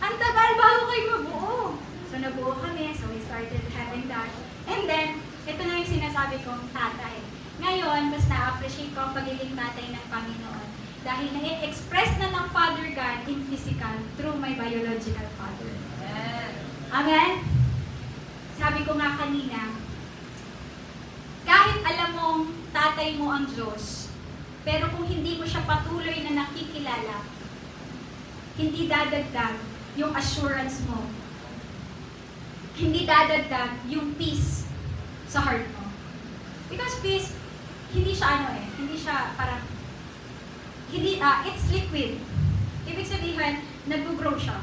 Ang tagal bago kayo mabuo. So, nabuo kami. So, we started having that. And then, ito na yung sinasabi kong tatay. Ngayon, mas na-appreciate ko ang pagiging tatay ng Panginoon. Dahil na-express na ng Father God in physical through my biological father. Amen? Sabi ko nga kanina, kahit alam mong tatay mo ang Diyos, pero kung hindi mo siya patuloy na nakikilala, hindi dadagdag yung assurance mo. Hindi dadagdag yung peace sa heart mo. Because peace, hindi siya hindi siya parang, it's liquid. Ibig sabihin, nag-grow siya.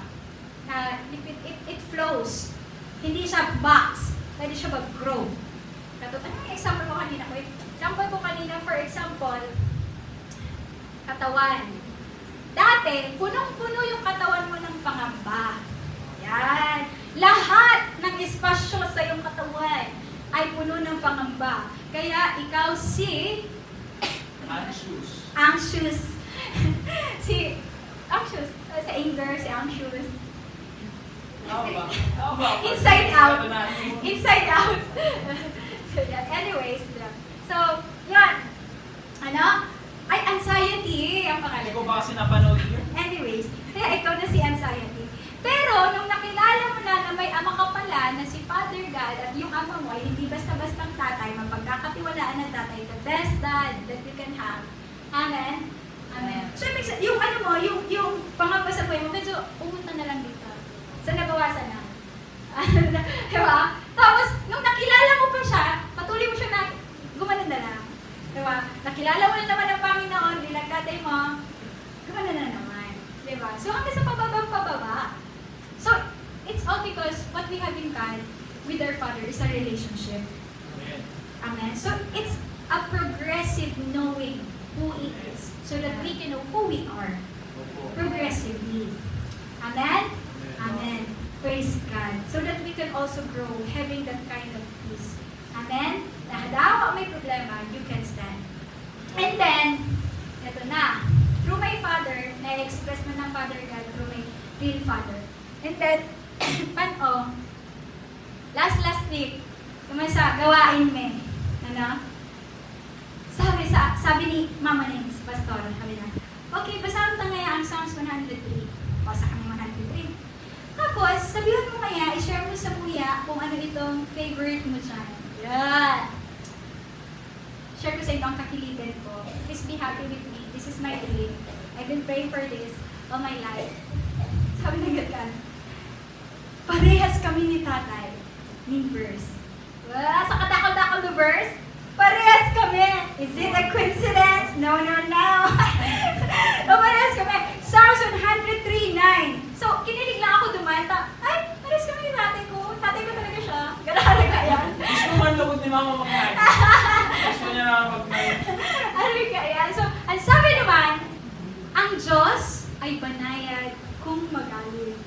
Liquid, it flows. Hindi siya box, pwede siya mag-grow. Ano yung example ko kanina? Example ko kanina, for example, katawan. Dati, punong-puno yung katawan mo ng pangamba. Yan. Lahat ng espasyo sa iyong katawan ay puno ng pangamba. Kaya ikaw anxious. Anxious. Sa anger, anxious. Inside out. Inside out. So, yeah. Anyways, yeah. So, yan. Ay, anxiety. Ang pangalan. Hindi ko ba kasi napanood yun? Anyways, kaya ikaw na si anxiety. Pero, nung nakilala mo na may ama ka pala na si Father God at yung ama mo ay hindi basta-bastang tatay, mapagkakatiwalaan ng tatay, the best dad that you can have. Amen? Amen. So, yung yung pangamba sa buhay mo, medyo umunta na lang dito. So, nabawasan na. Diba? Tapos, nung nakilala mo pa siya, patuloy mo siya na gumanon na lang. Diba? Nakilala mo na naman ang Panginoon, bilang tatay mo, gumanon na naman. Diba? So, hanggang sa pababa. So, it's all because what we have in God with our Father is a relationship. Amen. So, it's a progressive knowing who He is so that we can know who we are progressively. Amen? Amen. Praise God. So that we can also grow having that kind of peace. Amen? Na daw may problema, you can stand. And then, ito na. Through my Father, na-express na ng Father God through my real Father. And then, last week, kumasa, gawain me. Sabi ni Mama Ning, si Pastor, sabi na, okay, basahan tayo ngayon ang Psalms 103. Basa kami 103. Tapos, sabihan mo kaya, i-share mo sa kuya kung ano itong favorite mo dyan. Yan. Share ko sa inyo ang kakiligan ko. Please be happy with me. This is my dream. I've been praying for this all my life. Sabi ng gatan, parehas kami ni tatay. Ning verse. Wow, sa katakal-takal na verse, parehas kami. Is it a coincidence? No. Parehas kami. Psalms 103:9. So, kinilig lang ako dumanta. Ay, parehas kami ni tatay ko. Tatay ko talaga siya. Ganahan ka yan. Gusto mo man lugod ni Mama magkain. Gusto niya na magkain. Ano ka yan? So, ang sabi naman, ang Diyos ay banayad kung magalit.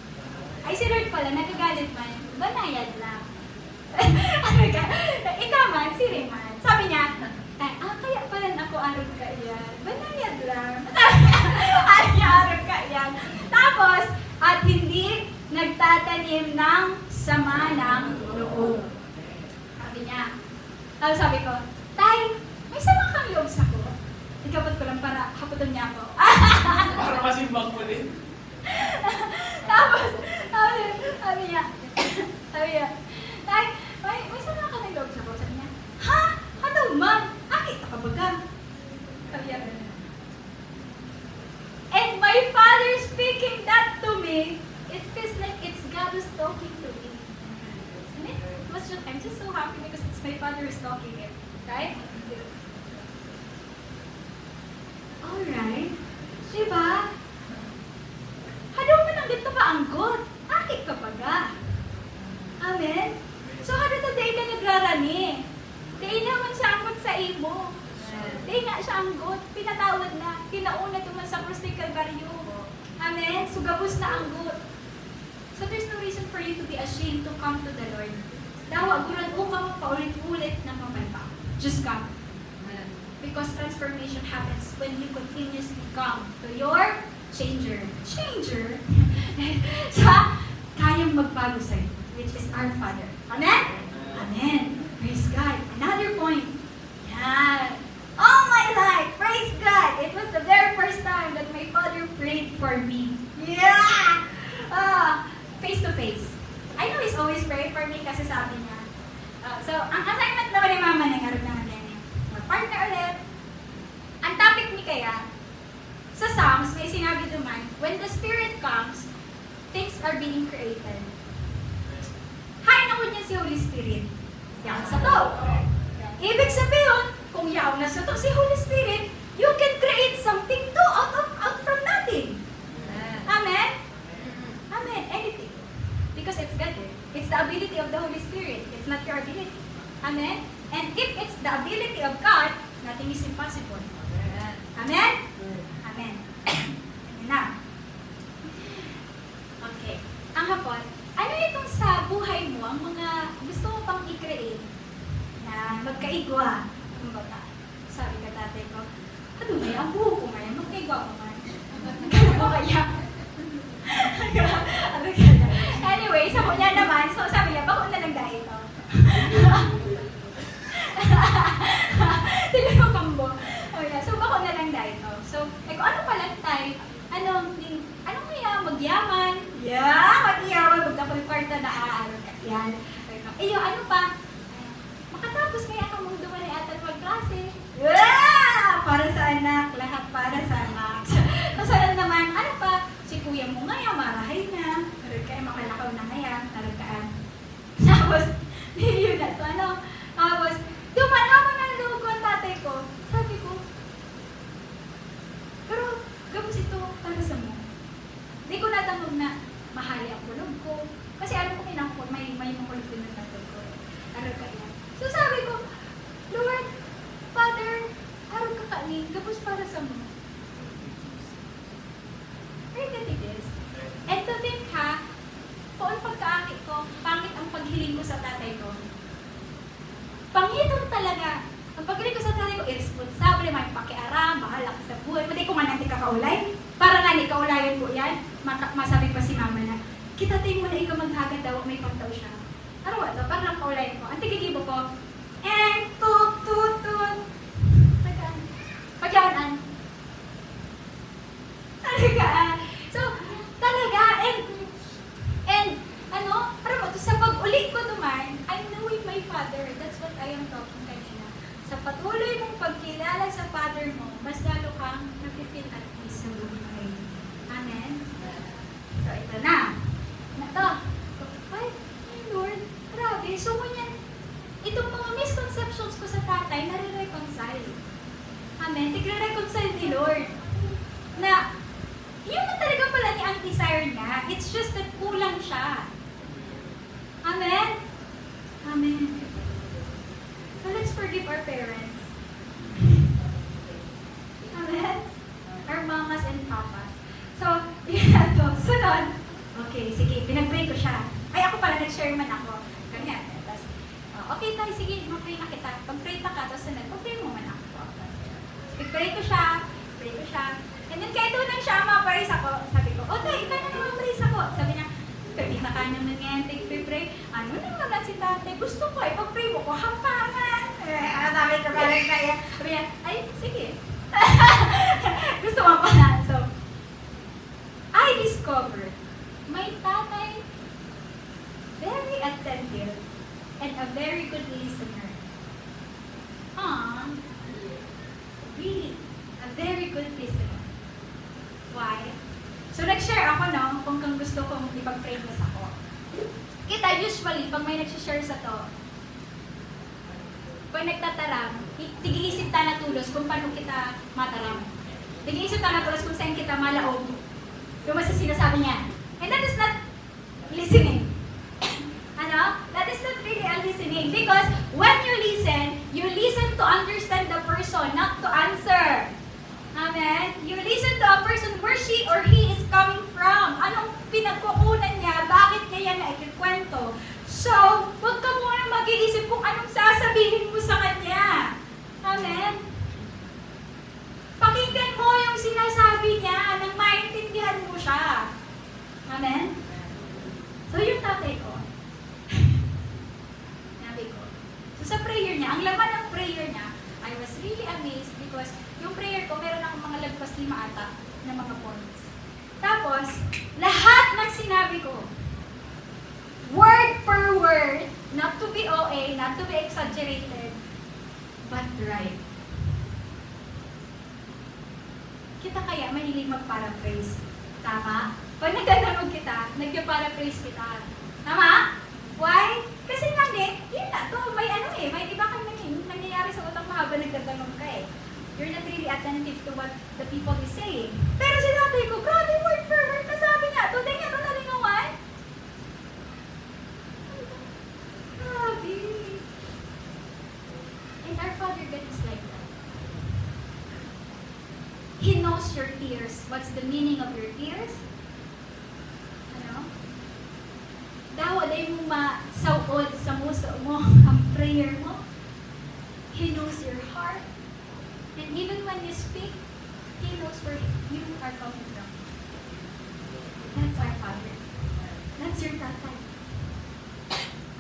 Ay, si Lord pala, nagagalit man, banayad lang. Ano ka? Ikaw man, si Rayman. Sabi niya, kaya pala ako arog ka yan. Banayad lang. Ay, arog ka yan. Tapos, at hindi nagtatanim ng sama ng loob. Sabi niya. Tapos sabi ko, Tay, may sama kang loob sa ko. Ikapot ko lang para haputan niya ako. Para masimbang mo din. Tapos, sabi niya, Tay, may sama ka ng loob sa ko. Sabi niya, ha? Hataw man? Akita ka baga? Sabi niya, and my Father speaking that to me, it feels like it's God who's talking to me. And I'm just so happy because it's my Father who's talking it. Right? Alright. Diba? Hadaw mo nang dito kaanggot. Akit ka pa ga. Amen? So, hada ta day ka nagrarani. Day naman siya anggot sa imo. Day nga siya anggot. Pinatawad na. Kinauna tuman sa krus ni Calvario. Amen? So, gabos na anggot. So, there's no reason for you to be ashamed to come to the Lord. Dawa, guran upang paulit-ulit na mamalpa. Just come. Because transformation happens when you continuously come to your changer. Changer? Sa kayang magbago sa'yo, which is our Father. Amen? Amen. Praise God. Another point. Yan. All my life, praise God. It was the very first time that my Father prayed for me. Yeah! Face to face. I know He's always praying for me kasi sabi niya. So, ang assignment naman ni Mama na nga naman yan. Partner ulit. Ang topic ni kaya, sa Psalms, may sinabi duman, when the Spirit comes, things are being created. Hay na niya si Holy Spirit. Yan sa to. Ibig sabihin, kung yaw na sa to si Holy Spirit, you can create something too out from nothing. Amen? Amen. Anything. Because it's God. It's the ability of the Holy Spirit. It's not your ability. Amen? And if it's the ability of God, nothing is impossible. Amen? Amen. Amen na. Okay. Ang hapon, ano itong sa buhay mo, ang mga gusto mo pang i-create na magkaigwa? Kumbaga, sabi ka tatay ko, ano ba yan? Ang buho ko ngayon, magkaigwa ko man. Ano kaya? Ano kaya? Anyway, sa kunya naman, so sabi niya, bako na lang dahil ito. Sila ko kambo. Oh, yeah. So, bako na lang dahil ito. So, kung ano pala tayo, anong kaya magyaman? Yeah, magyaman. Magdapol kwarta na aaral ka. Yan. Iyo, ano pa? Makatapos kaya ka mong dumali at magklase. Yeah! Para sa anak. Lahat para sa anak. Kasalan naman, ano pa? Si kuya mo ngayon, marahay na. Tarod ka, makalakaw na ngayon. Tarod ka. Tapos, yun na to, ano? Tapos, duman, habang nalulog ko ang tatay ko, sabi ko, pero, gabos ito para sa mo. Hindi ko natangog na mahali ang kulog ko. Kasi alam ko may makulog din ang tatay ko. Tarod ka yan. So sabi ko, Lord, Father, tarod ka kanin, gabos para sa mo. Very good it is. And to think ha, kung pagkaakit ko, pangit ang paghiling ko sa tatay ko. Pangitan talaga. Ang paghiling ko sa tatay ko, irresponsable, may pakiaram, bahala ka sa buhay. Pati ko nga natin kakaulay. Para nga ni kaulayan ko yan, masabi pa si mama na, kita tayo mo na ikaw maghagad daw, may pagtaw siya. Ano ba ito? Para lang kaulayan ko. Ang tigigibo ko, tut. Pagyawanan. Talaga. So, talaga, and parang mo, sa pag-ulit ko naman, I'm knowing my Father. That's what I am talking kanina. Sa patuloy mong pagkilala sa Father mo, mas lalo kang nafe-feel at peace sa buhay. Amen? So, ito na. Ito. Ay, Lord, grabe. So, kunyan, itong mga misconceptions ko sa tatay, nare-reconcile. Amen? Tigre-reconcile ni Lord. Na, yun na talaga pala ni ang desire niya. It's just that kulang siya. Amen? Amen. So let's forgive our parents. Amen? Our mamas and papas. So, yun na to. Sunod. Okay, sige. Pinag-pray ko siya. Ay, ako pala, nag-share man ako. Ganyan. Tapos, okay tayo, sige, mag-pray na kita. Pag-pray pa ka, tapos sunod, pag-pray mo man ako. Pag-pray ko siya. And then kahit doon lang siya ma-praise ako, sabi ko, tayo, ikaw na ma-praise ako. Sabi niya, pagkita ka naman ngayon, take-pray. Ano naman si tatay? Gusto ko pag-pray mo ko, hampangan. Sabi ko parang kaya. Sabi niya, ay, sige. Gusto mo pa na. So, I discovered my tatay very attentive and a very good listener. Really, a very good listener. Why? So, nag-share ako, no, kung gusto kong ipag-pray mo sa ako. Kita, usually, pag may nag-share sa to, pag nagtataram, tig-iisip ta na tulos kung paano kita mataram. Tig-iisip ta na tulos kung saan kita malaog. Yung mas sinasabi niya. And that is not listening. Ano? That is not really a listening. Because when you listen to understand the person, not to answer. Amen? You listen to a person where she or he is coming from. Anong pinagkukunan niya? Bakit niya yan naikikwento? So, huwag ka muna mag-iisip kung anong sasabihin mo sa kanya. Amen? Pakinggan mo yung sinasabi niya nang maintindihan mo siya. Amen? So, yung tatay ko, sabi ko, so sa prayer niya, ang laman ng prayer niya, I was really amazed because yung prayer ko, meron akong mga lagpas 5 ata na mga points. Tapos, lahat ng sinabi ko, word per word, not to be OA, not to be exaggerated, but right. Kita kaya mahilig mag-paraphrase. Tama? Pag nagtatanong kita, nagpa-paraphrase kita. Tama? Why? Kasi nga yun na, to, may may iba kang nangyayari sa utak mo habang nagtatanong ka eh. You're not really attentive to what the people is saying. Pero si tatay ko, grabe, word per word na sabi niya. Today nga, ito nalingawan. Grabe. And our Father God is like that. He knows your tears. What's the meaning of your tears? Ano? Dawaday mo masawod sa muso mo ang prayer mo. He knows your heart. And even when you speak, He knows where you are coming from. That's our Father. That's your tatay.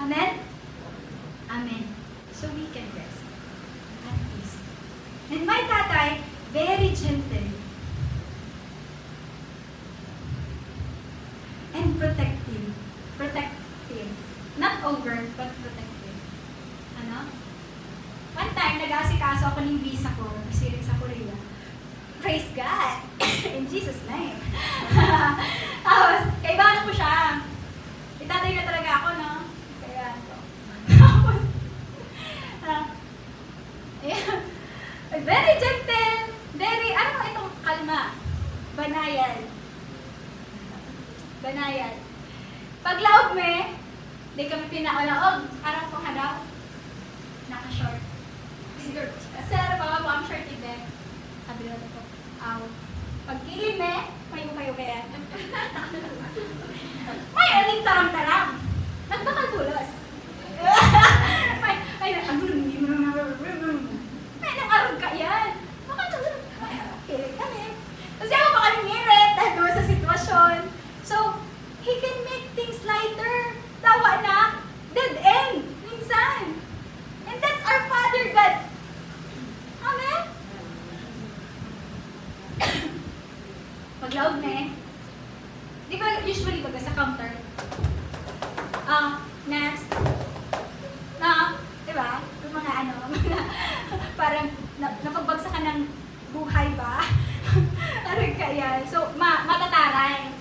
Amen? Amen. So we can rest at peace. And my tatay, very gentle and protective. Protective. Not over, but protective. Ano? One time, nag-aasikaso ako ng visa ko, siring sa Korea. Praise God! In Jesus' name. Tapos, kaibahan ko siya. Itatay na talaga ako, no? Kaya, tapos, very gentle, very, ano mo itong kalma? Banayan. Banayan. Paglaog me, di kami pinaulaog. Arang kong hadaw. Naka-short. Sir, baka po ang short din. Sabi na ko, aw. Pagkilim payo-payo kaya. May aling taram-taram. Nagbakal tulos. May nang-arog ka yan. Baka pilit kami. Kasi ako baka nangirit dahil doon sa sitwasyon. So, He can make things lighter. Tawa na. Dead end. Minsan. And that's our Father God. Amen? Paglaog na Di ba usually baga sa counter? Next. Di ba? Yung mga mga parang napagbagsa ka ng buhay ba? Aray kaya. So, matataray.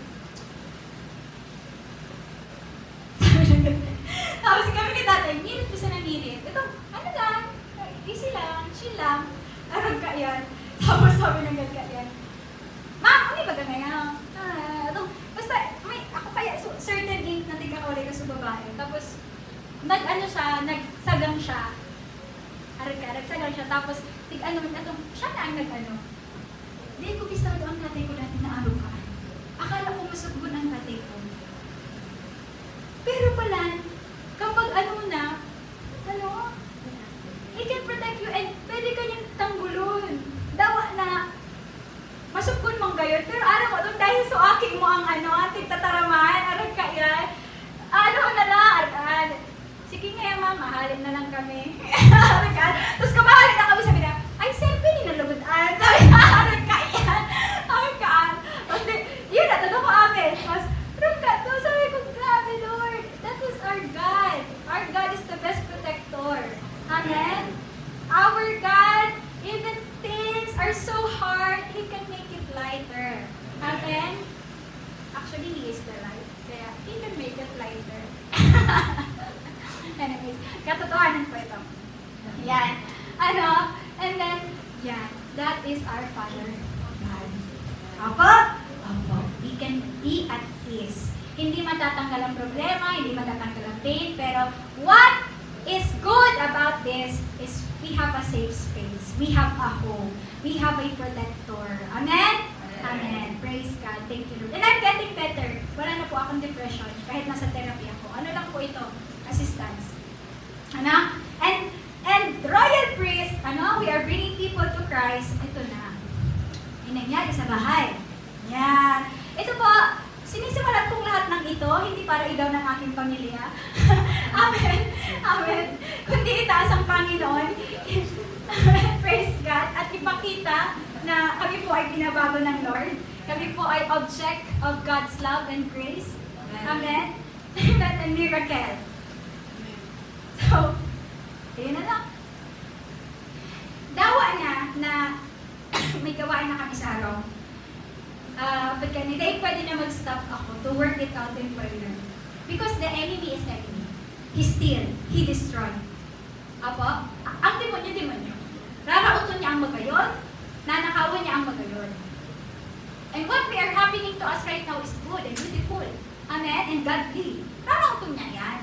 Tapos kami ni tatay, ngirit ko sa nangirit. Ito, ano lang, easy lang, chill lang. Arag ka yan. Tapos sabi ng gagka yan, Ma'am, ano ba ka ngayon? Basta, ako kaya, certain ink na tigkakaulay ka sa babae. Tapos, nagsagang siya. Arag ka, nagsagang siya. Tapos, siya na ang Di ko bisado ang tatay ko dati na arukan. Akala ko masugod ang tatay ko. Pero pala, kapag He can protect you and pwede ka niyang tanggulon. Dawa na, masukon mong gayon. Pero ko doon dahil sa aking mo ang ating tataraman, arag ka yan. Sige nga ma'am, mahalin na lang kami. Arag ka. Tapos kamahalin na kami, sabi na, ay selfie ni nalugudan. Sabi na, arag ka yan. Arag ka. Tapos yun, natanong ko amin. Tapos, sabi ko, grabe Lord, that is our God. Our God is the best protector. Amen? Our God, even things are so hard, He can make it lighter. Amen? Actually, He is the light. Kaya, He can make it lighter. Anyways, katotohanan po ito. Yan. Ano? And then, yeah, that is our Father God. Apo? Apo. We can be at peace. Hindi matatanggal ang problema, hindi matatanggal ang pain, pero what is good about this is we have a safe space. We have a home. We have a protector. Amen? Amen. Praise God. Thank you, Lord. And I'm getting better. Wala na po akong depression kahit nasa therapy ako. Ano lang po ito? Assistance. Ano? And royal priest, ano? We are bringing people to Christ. Ito na. Yung nangyari sa bahay. Yan. Ito po, sinisimulan kong lahat ng ito, hindi para igaw ng aking pamilya. Amen. Amen. Kundi itaas ang Panginoon. Praise God. At ipakita na kami po ay binabago ng Lord. Kami po ay object of God's love and grace. Amen. Not a miracle. So, ayun na lang. Dawa na may gawain na kami sa araw. Pagka hindi pwede na mag-stop ako to work it out in prayer. Because the enemy is the enemy. He steal, he destroy. Apo, ang demonyo. Rarauton niya ang magayon, nanakawan niya ang magayon. And what we are happening to us right now is good and beautiful. Amen? And godly. Rarauton niya yan.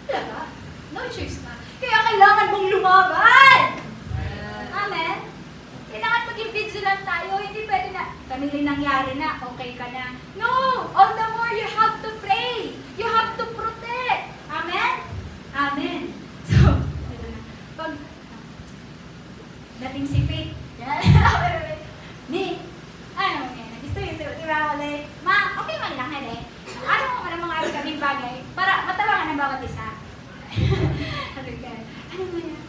Talaga? No choice na. Kaya kailangan mong lumaban! Amen? Kailangan maging vigilant tayo. Hindi pwede na, kanili nangyari na, okay ka na. No! All the more you have to pray. You have to protect. Amen? Amen. So, pag dating si Faith, ni, ano yan, gusto yun, diba, ulit, ma, okay man lang, hali. Ano mo man ang mga kaming bagay para matabangan ang bawat isa. Ano mo yan?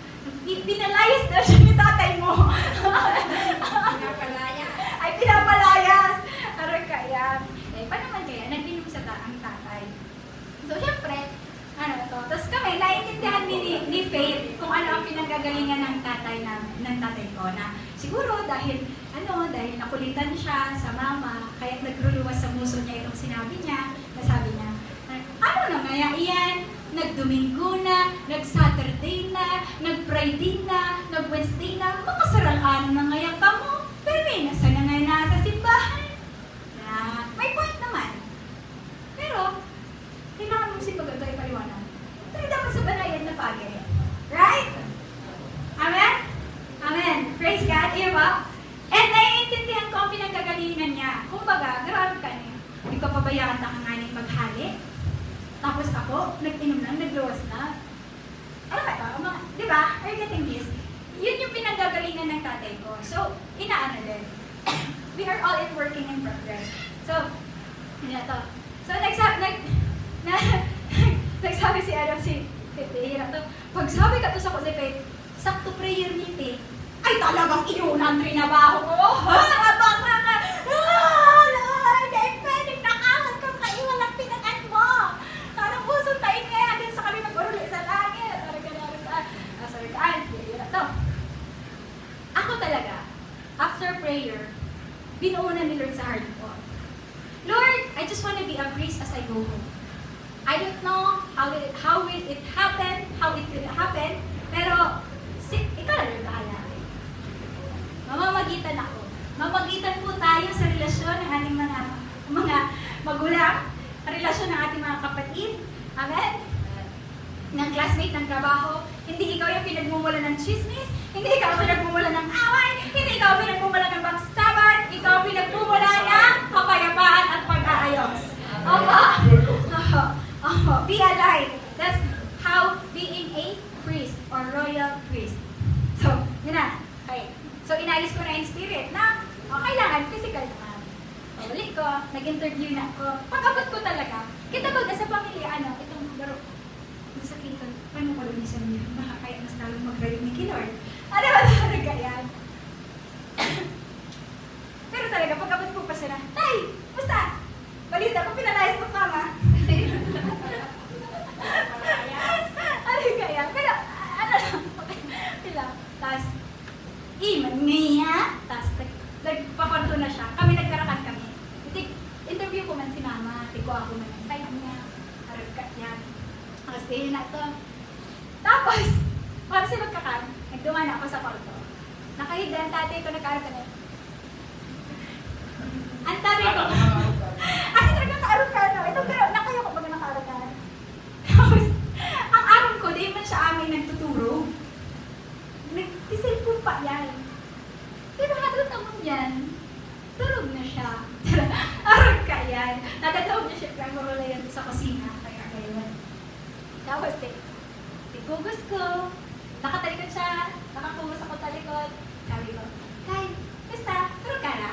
Pinalayas daw siya ni tatay mo. Pinapalayas. Ay, pinapalayas. Aray kaya. Eh, paano naman kaya? Nag-inom sa ang tatay. So, syempre, ano to? Tapos kami, naiintindihan ni Faith kung ano ang pinanggagalingan ng tatay ko na siguro dahil nakulitan siya sa mama, kaya nagruluwas sa muso niya itong sinabi niya, nasabi niya, ano na maya iyan? Nag-Domingo na, nag-Saturday na, nag-Friday na, nag-Wednesday na, makasarang-ano na ngayon ka mo. Pero may nasa na ngayon nasa simbahan. Na, may point naman. Pero, kailangan mong si pagkagay paliwanag. Pero dapat sa banayan na pagay. Right? Amen? Amen. Praise God. Iya ba? And naiintindihan ko ang pinagkagalingan niya. Kumbaga, grabe ka niya. Ikapabayaan na kanganing maghali. Tapos ako, nag-inom lang, nagluwas na. Ano ba ito? Di ba? Are you getting this? Yun yung pinanggagalingan ng tatay ko. So, inaano din. We are all in working in progress. So, yun to. So, nagsabi si Adam, si Pepe, to. Pag sabi ka to sa kusipit, sakto prayer ni Pepe, ay talagang inunan trinabaho ko. Ha? Abasa ka! Lord! Ay, pwedeng nakawat kang kaiwan ang pinagan mo. Parang pusong tayo kaya din sa kami mag-uruli sa langit. Sorry ka. Yun to. Ako talaga, after prayer, binuunan ni Lord sa heart ko. Lord, I just want to be a priest as I go home. I don't know how will it happen, pero ikaw na rin bahala. Mamamagitan ako. Mamagitan po tayo sa relasyon ng ating mga magulang, relasyon ng ating mga kapatid, amen? Ng classmate, ng trabaho. Hindi ikaw yung pinagmumula ng chismis, hindi ikaw pinagmumula ng away, hindi ikaw pinagmumula ng backstabbing, ikaw pinagmumula ng kapayapaan at pag-aayos. Be alive. That's how being a priest or royal priest. So, yun na. Okay. So, inayos ko na yung spirit na kailangan physical naman. Uli ko, nag-interview na ako. Pag-abot ko talaga. Kita ba sa pamilya, itong laro, sa Clinton, paano ko rin niya niya? Baka kaya mas talong mag-rinig ni Lord. Ano ba talaga yan? Pero talaga, pag-abot ko pa sila, Tay! Basta! Balita ko, pinalayas ko mama. Ano kaya? Pero, ano lang, sila. Tapos, iman niya. Tapos, nagpapanto na siya. Kami nagkarakan kami. Interview ko man si mama. Tiko ako man ang side niya. Harap ka niya. Tapos, na to. Tapos, Para sa magkakan, nagdumana ako sa kwarto. Nakahiga ang tatay ko, nag-aaral ka na. Ang tatay ko, kasi talaga naka-aaral ka na. Ito, pero nakayo ko baga naka-aaral ka na. Tapos, ang aral ko, di man siya amin nagtuturo. Nag-cellphone pa yan. Pero hadot naman yan, tulog na siya. Aral ka yan. Natatawag niya siya, kaya marula yan sa kusina. Kaya ayun. Tapos, tigugos ko. Nakatalikod siya. Nakakugos ako talikod. Sabi ko, Kay, basta, tulog ka na.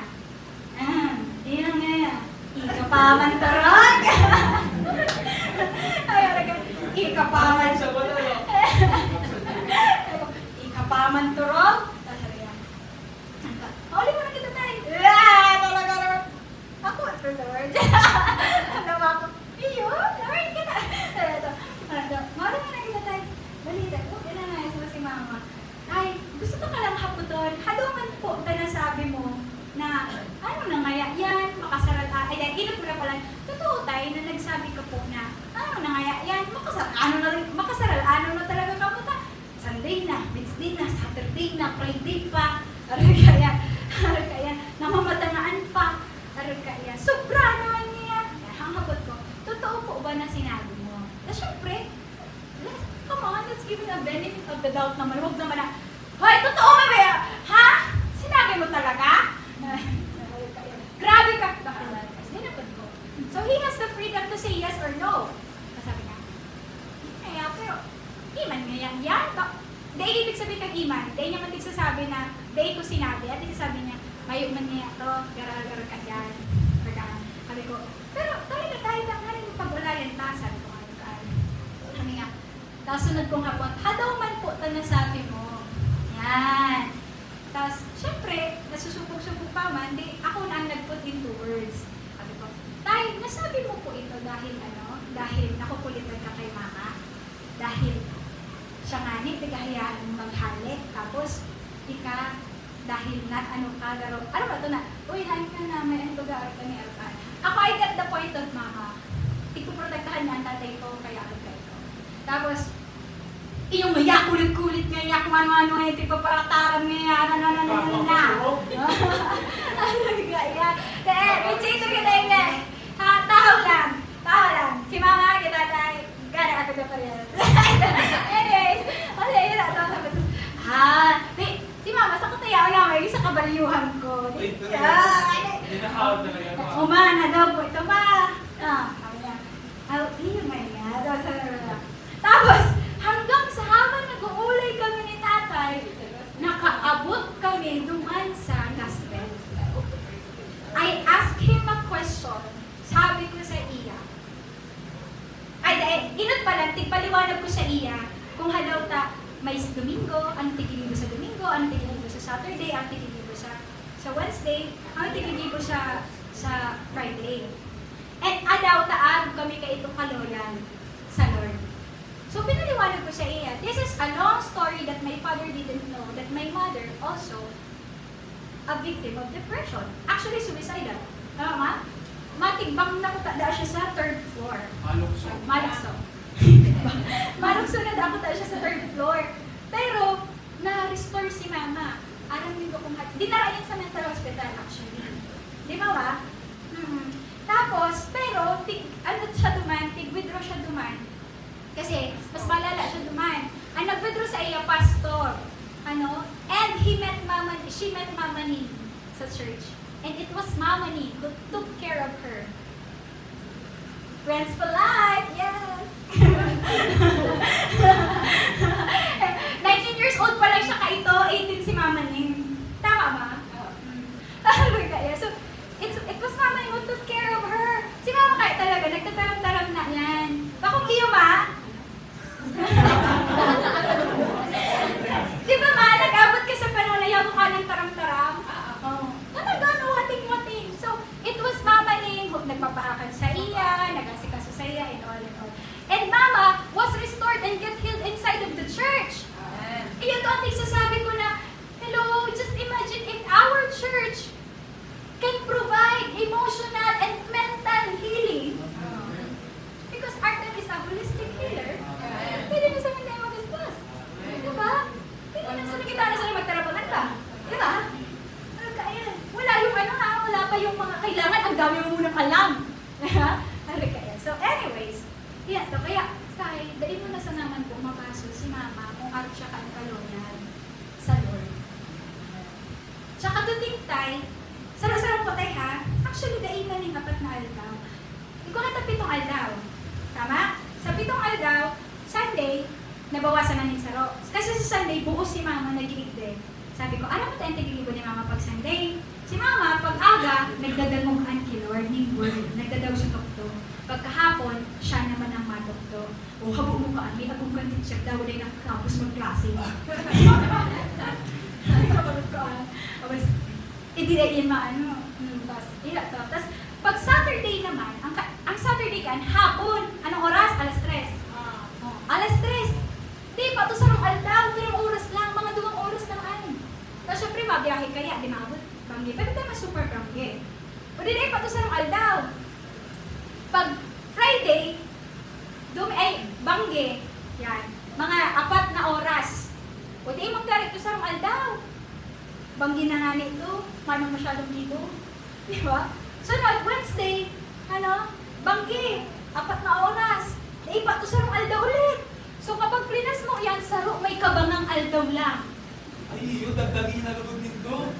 Yun nga. Ika pa man turog. Ayun, ika pa man. Sa wala, no? Ika pa man turog. Tapos sabi niya, huli mo na kita tayo. Talaga naman. Ako, ito, Lord. Alam ako, iyo, Lord, kita. Huli mo na kita tayo. Balita, okay na nga, si mama. Ay, gusto ko ka lang haputon. Haduman po, sabi mo, na ano na nga yan, makasaral, ay dahil inot mo na pala, totoo tayo na nagsabi ka po na, ano na nga yan, makasaral, ano na talaga ka po ta, Sunday na, Wednesday na, Saturday na, Friday pa, aral kaya, namamatangaan pa, aral kaya, sobra naman niya, hanghabot ko, totoo po ba na sinabi mo? Na syempre, come on, let's give it a benefit of the doubt naman, huwag naman na, hoy, totoo ba ba? Ha? Sinabi mo talaga? Grabe ka! Sinapad ko. So he has the freedom to say yes or no. Sabi niya, kaya pero, iman nga yan. Dahil ibig sabihin kang iman, dahil niya man sasabi na, dahil ko sinabi, at sasabi niya, mayo man niya ito, gara-gara ka yan. Sabi ko, pero talaga tayo na nga rin yung pag-ulayan ta, sabi ko nga. Sabi nga, tapos sunod kong hapon, hadaw man po ito na sabi mo. Yan. Tapos, syempre, nasusubok-subok pa man, di ako na ang nag-put into words. Sabi ko, Tay, nasabi mo po ito dahil ano? Dahil nakukulitan ka kay mama? Dahil siya nga ni, tigahayaan mong maghalik. Tapos, ika, dahil na ano ka, garo, ano ba ito na? Uy, hain ka na, may ano baga ka ni Arkan. Ako, I got the point of mama. Ikuprotektahan niya ang tatay ko, kaya ako ko. Tapos, iyong maya, kulit-kulit nga kung ano-ano ay tipapakataran nga na. Ano kaya? Kaya, pichito ka tayo nga. Tahaw lang. Si mama, kita tayo. Gana ako ka pa rin. Anyways, kasi yun na ito. Si mama, sa kutayaw nga, may isa kabalyuhan ko. Hinahawad talaga. Umana daw po. Ito ma. Sabi niya, iyo maya. Tapos, hanggang sa habang nag-uulay kami ni tatay, nakaabot kami duman sa gospel. I asked him a question. Sabi ko sa iya. Inot pala, tigpaliwanag ko sa iya kung halaw ta may Domingo, anong tigilibo sa Domingo, anong tigilibo sa Saturday, anong tigilibo sa Wednesday, anong tigilibo sa Friday. And adaw taag kami ka itong kaloyan sa Lord. So, pinaliwanag ko sa iya, this is a long story that my father didn't know, that my mother also a victim of depression. Actually, suicidal. Tama? Matigbang nakutada siya sa 3rd floor. Malukso. Malukso na nakutada siya sa 3rd floor. Pero, na-restore si mama. Alam mo kung dinarayan sa mental hospital actually. Di ba ba? Tapos, pero, tig-withdraw siya duman. Kasi, mas malala siya duman. Ang nag-withdraw sa iya, pastor. And she met Mama Ni sa church. And it was Mama Ni who took care of her. Friends for life, yes! 19 years old pa lang siya kaito, 18 si Mama Ni. Tama ba? Kaya, so, it was Mama Ni who took care of her. Si Mama kaya talaga, nagtataram-taram na yan. Bakong iyo ma? Di ba ma, nag-abot ka sa panahon na yaw ka ng taram-taram? Talaga, no, wating-wating. So, it was Mama Ning, nagpapaakan sa iya, nag-asikaso sa iya, and nabawasan namin saro. Kasi sa Sunday, buo si Mama nag-iig din. Sabi ko, alam mo tayo tigilibo ni Mama pag Sunday? Si Mama, pag aga, nagdadamukan kay Lord ng word. Nagdadaw siya tokto. Pagkahapon, siya naman ang matokto. O, habo mo ka, may abong kantin siya, daw na nakakapos mag-klase. Hindi na yun maano. Tapos, pag Saturday naman, ang Saturday kan, hapon. Anong oras? Alas 3. Oh, alas 3. Di pa, ito sarong aldaw. 3 oras lang, mga 2 oras lang ay. Tapos, syempre, mabiyahe kaya, di maabot. Banggi. Pero tayo super banggi. O di pa, ito sarong aldaw. Pag Friday, banggi. Yan. Mga 4 na oras. O di magkarit ito sarong aldaw. Banggi na nga nito. Paano masyadong dito? Di ba? Sunod, Wednesday, banggi. 4 na oras. Ipa ito sarong aldaw ulit. So kapag plinas mo yan, saro, may kabangang aldaw lang. Ay, yun, dagdagin na lugod nito.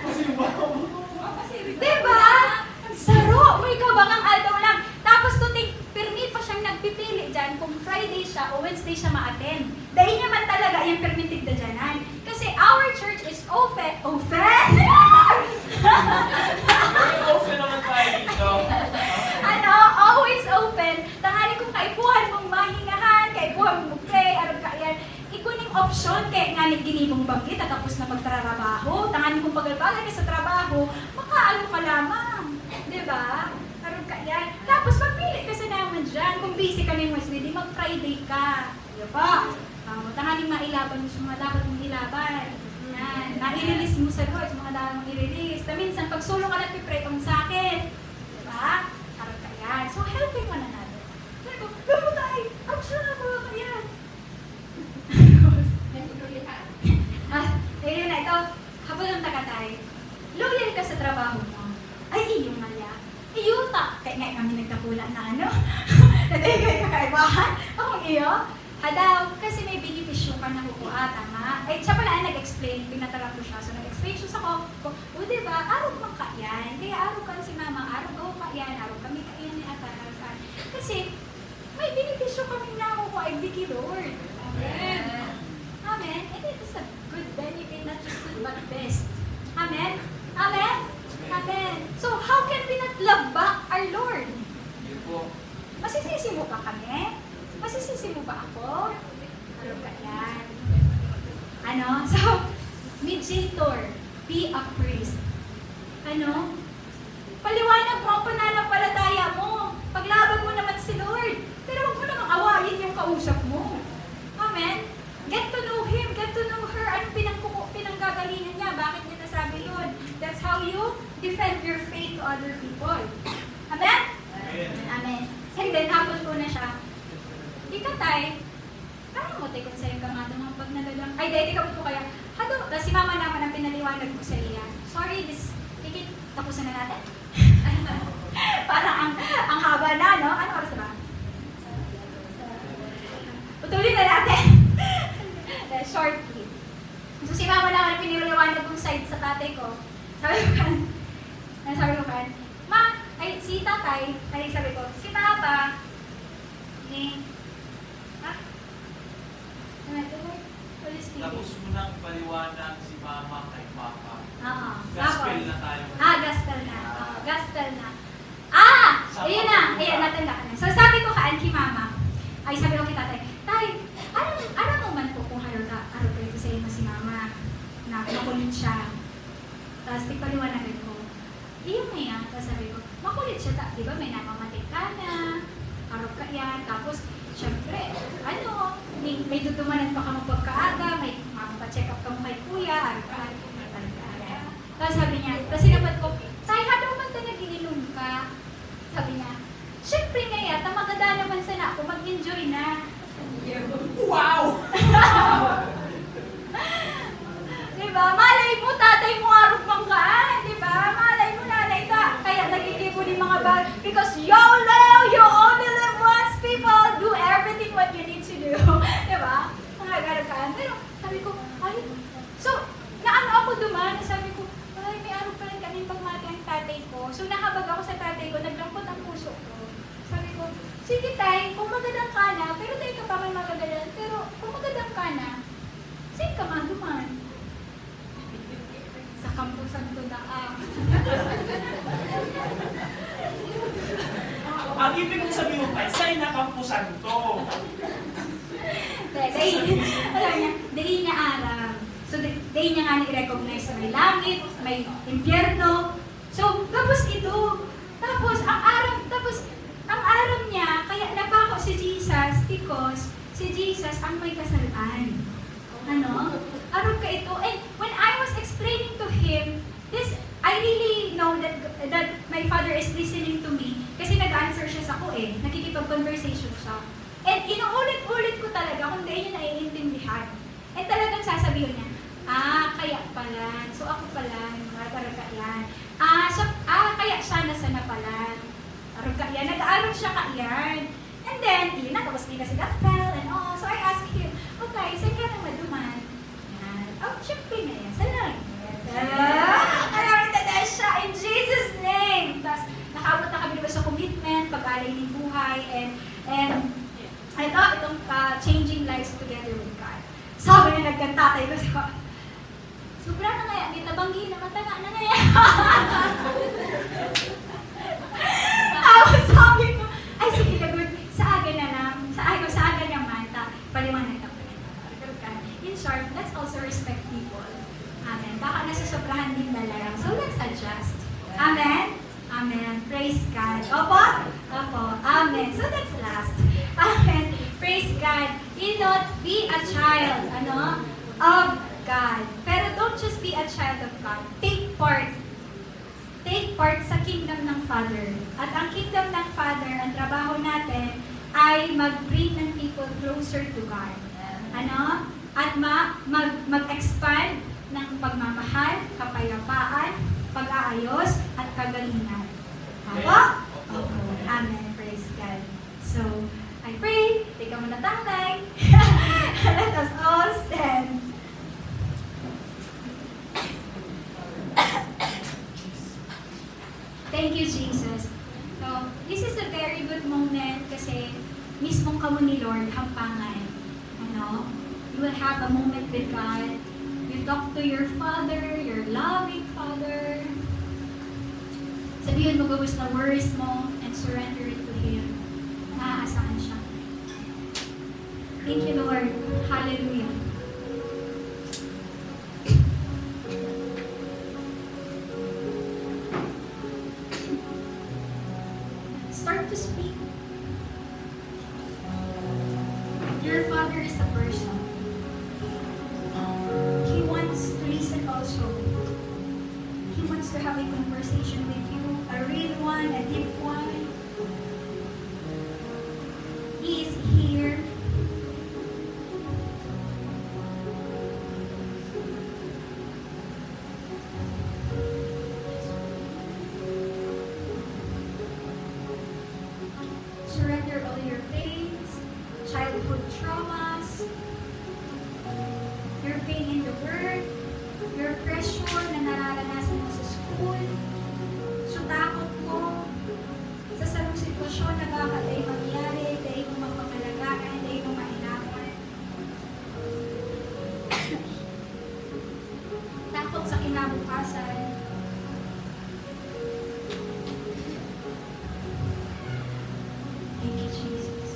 Kasi wow. Diba? Saro, may kabangang aldaw lang. Tapos tuting, permit pa siyang nagpipili dyan kung Friday siya o Wednesday siya ma-attend. Dahil naman talaga yung permitted na dyanan. Kasi our church is open. Very open naman tayo dito. Always open. Tanganin kung kaipuhan mong mahingahan, kaipuhan mong mag-pray, arag ka yan. Ikuning option, kaya nga ginibong bangkit, tapos na magtrabaho. Tanganin kung pagalbagan ka sa trabaho, makaano ka lamang. Diba? Arag ka yan. Tapos magpili ka sa naman dyan. Kung busy ka ng Wednesday, mag-Friday ka. Diba? Tanganin mailaban mo sa mga dapat mong ilaban. Yan. Na-i-release mo sa Lord, sa mga dapat mong i-release. Minsan, pag solo ka nagpipray, ang sakit. Diba? Arag ka yan. So, helping one another. Sabi ko, gamo tayo! Ako siya na mga kayan. Ayun na, ito. Habang ang tagatay, loyal ka sa trabaho mo. Ay, iyong maya. Iyuta. Kaya nga kami nagkapula na Natay kayo kakaibahan. Akong iyo. Hadaw, kasi may benepisyo ka na kukuha, tama? Ay, siya pala nag-explain, pinatala ko siya. So, nag-explain siya sa ko, o diba, araw mang ka yan. Kaya araw ka si mama, araw ka yan, araw kami ka yan ni Atahan. Kasi, may benepisyo kami na kukuha, ibigay Lord. Amen. Amen. And it is a good benefit, not just good, but best. Amen. Amen. Amen. So, how can we not love back our Lord? Yun po. Masisisi mo ba kami? Masisisi mo ba ako? Ano ka yan? So, mediator, be a priest. Paliwanag mo ang pananampalataya mo. Paglaban mo naman si Lord. Pero huwag mo namang awayin yung kausap mo. Amen? Get to know Him, get to know her. Anong pinanggagalingan niya? Bakit niya nasabi yun? That's how you defend your faith to other people. Amen? Amen. Amen. And then, hapon ko na siya. Ikatay, parang mo tayo kung sa'yo ka nga mga pag nagalang. Ay, dahil ikaw po kaya. Si mama naman ang pinaliwanag ko sa iya. Sorry, tapusan na natin. Parang ang haba na, no? Ano oras na ba? Putulin na natin. Shortly. So, si mama naman ang pinaliwanag kong side sa tatay ko. Sabi ko kan, si tatay, sabi ko, si papa, Tapos mo nang paliwanag si mama kay papa. Oo. Gospel na tayo. Gospel na. Gospel na. Ayun na. Ayun, natanda ka na. So, sabi ko kay mama, sabi ko kay tatay, tay, ano mo man po kung haro ko ito sa iyo si mama, na makulit siya. Tapos, paliwanagan ko, iyo nga, tapos sabi ko, makulit siya, di ba may namamatik ka na, haro ka yan, tapos, syempre, may tutumanan pa ka mo pagkaaga, may mapacheck up ka mo kay kuya, Tapos sabi niya, tapos sinabat ko, tay, hadaw man tayo nag-iinom ka. Sabi niya, syempre nga yata, maganda naman sana ako, mag-enjoy na. Wow! Diba? Malay mo, tatay mo arog mang kaan, diba? Malay mo, nanay ka. Kaya nagigibo din mga bag, because YOLO! You only live once, people! Do everything what you need to do. Diba? Mga garakaan. Pero sabi ko, so, naano ako duman, sabi ko, may araw pa rin kami pagmati ang tatay ko. So, nahabag ako sa tatay ko, naglampot ang puso ko. Sabi ko, sige tay, kung magadang ka na, pero tayo ka pa man magagang na, saan ka maduman? Sa kampusan ko na Ang ibig kong sabihin mo pa, sa'y nakampusan to. Dahil niya aram. So, dahil niya nga nag-recognize na may langit, may impyerno. So, tapos ito, tapos ang aram niya, kaya napako si Jesus because si Jesus ang may kasalaan. Ano? Aram ka ito. And when I was explaining to him, this, I really know that my father is listening to me kasi nag-answer siya sa ko nakikipag-conversation siya. And inuulit-ulit ko talaga kung dahil niya naiintindihan. And talagang sasabihin niya, kaya pala. So ako pala, mga karaga yan. Kaya siya nasa na pala. Karaga yan. Nag-aaral siya ka yan. And then, yun na, tapos hindi na si gospel and all. So I asked him, okay, saan ka nang maduman? Yan. Oh, syempre na yan. Saan lang? Kaya siya in Jesus' name. Tapos, nakaabot na kami sa commitment, pag-alay ng buhay, and itong changing lives together with God. Sabi niya, nagkantatay ko siya. Sobra na nga yan, di nabanggi na matanga na nga yan. Tapos sabi ko, ay sige lagot, sa aga naman, paliwanag ka pa rin. In short, let's also respect people. Amen. Baka nasasobrahan din na lang. So let's adjust. Amen? Amen. Praise God. Opo? Opo. Amen. So that's last. Amen. Praise God. You know, be a child, of God. Pero don't just be a child of God. Take part. Take part sa kingdom ng Father. At ang kingdom ng Father, ang trabaho natin ay mag-bring ng people closer to God. At mag-expand ng pagmamahal, kapayapaan, pag-aayos, at kagalingan. Opo? Opo. Amen. Praise God. So, I pray, di ka muna tanglay. Let us all stand. Thank you, Jesus. So, this is a very good moment kasi mismong kamo ni Lord, hampangan. You will have a moment with God. You talk to your Father, your loving Father. Sabihin mo gawis na worries mo and surrender it to Him. Naaasahan siya. Thank you, Lord. Hallelujah. Start to speak. Your Father is a person. He wants to listen also. He wants to have a conversation with you, a real one, a deep one. He is here. Surrender all your pains, childhood traumas, your pain in the work, your pressure na nararanasan mo sa school, so takot mo sa sarong sitwasyon na baka tayo mangyari, tayo mo mapangalagaan, tayo mo mahirapan. Takot sa kinabukasan. Thank you, Jesus.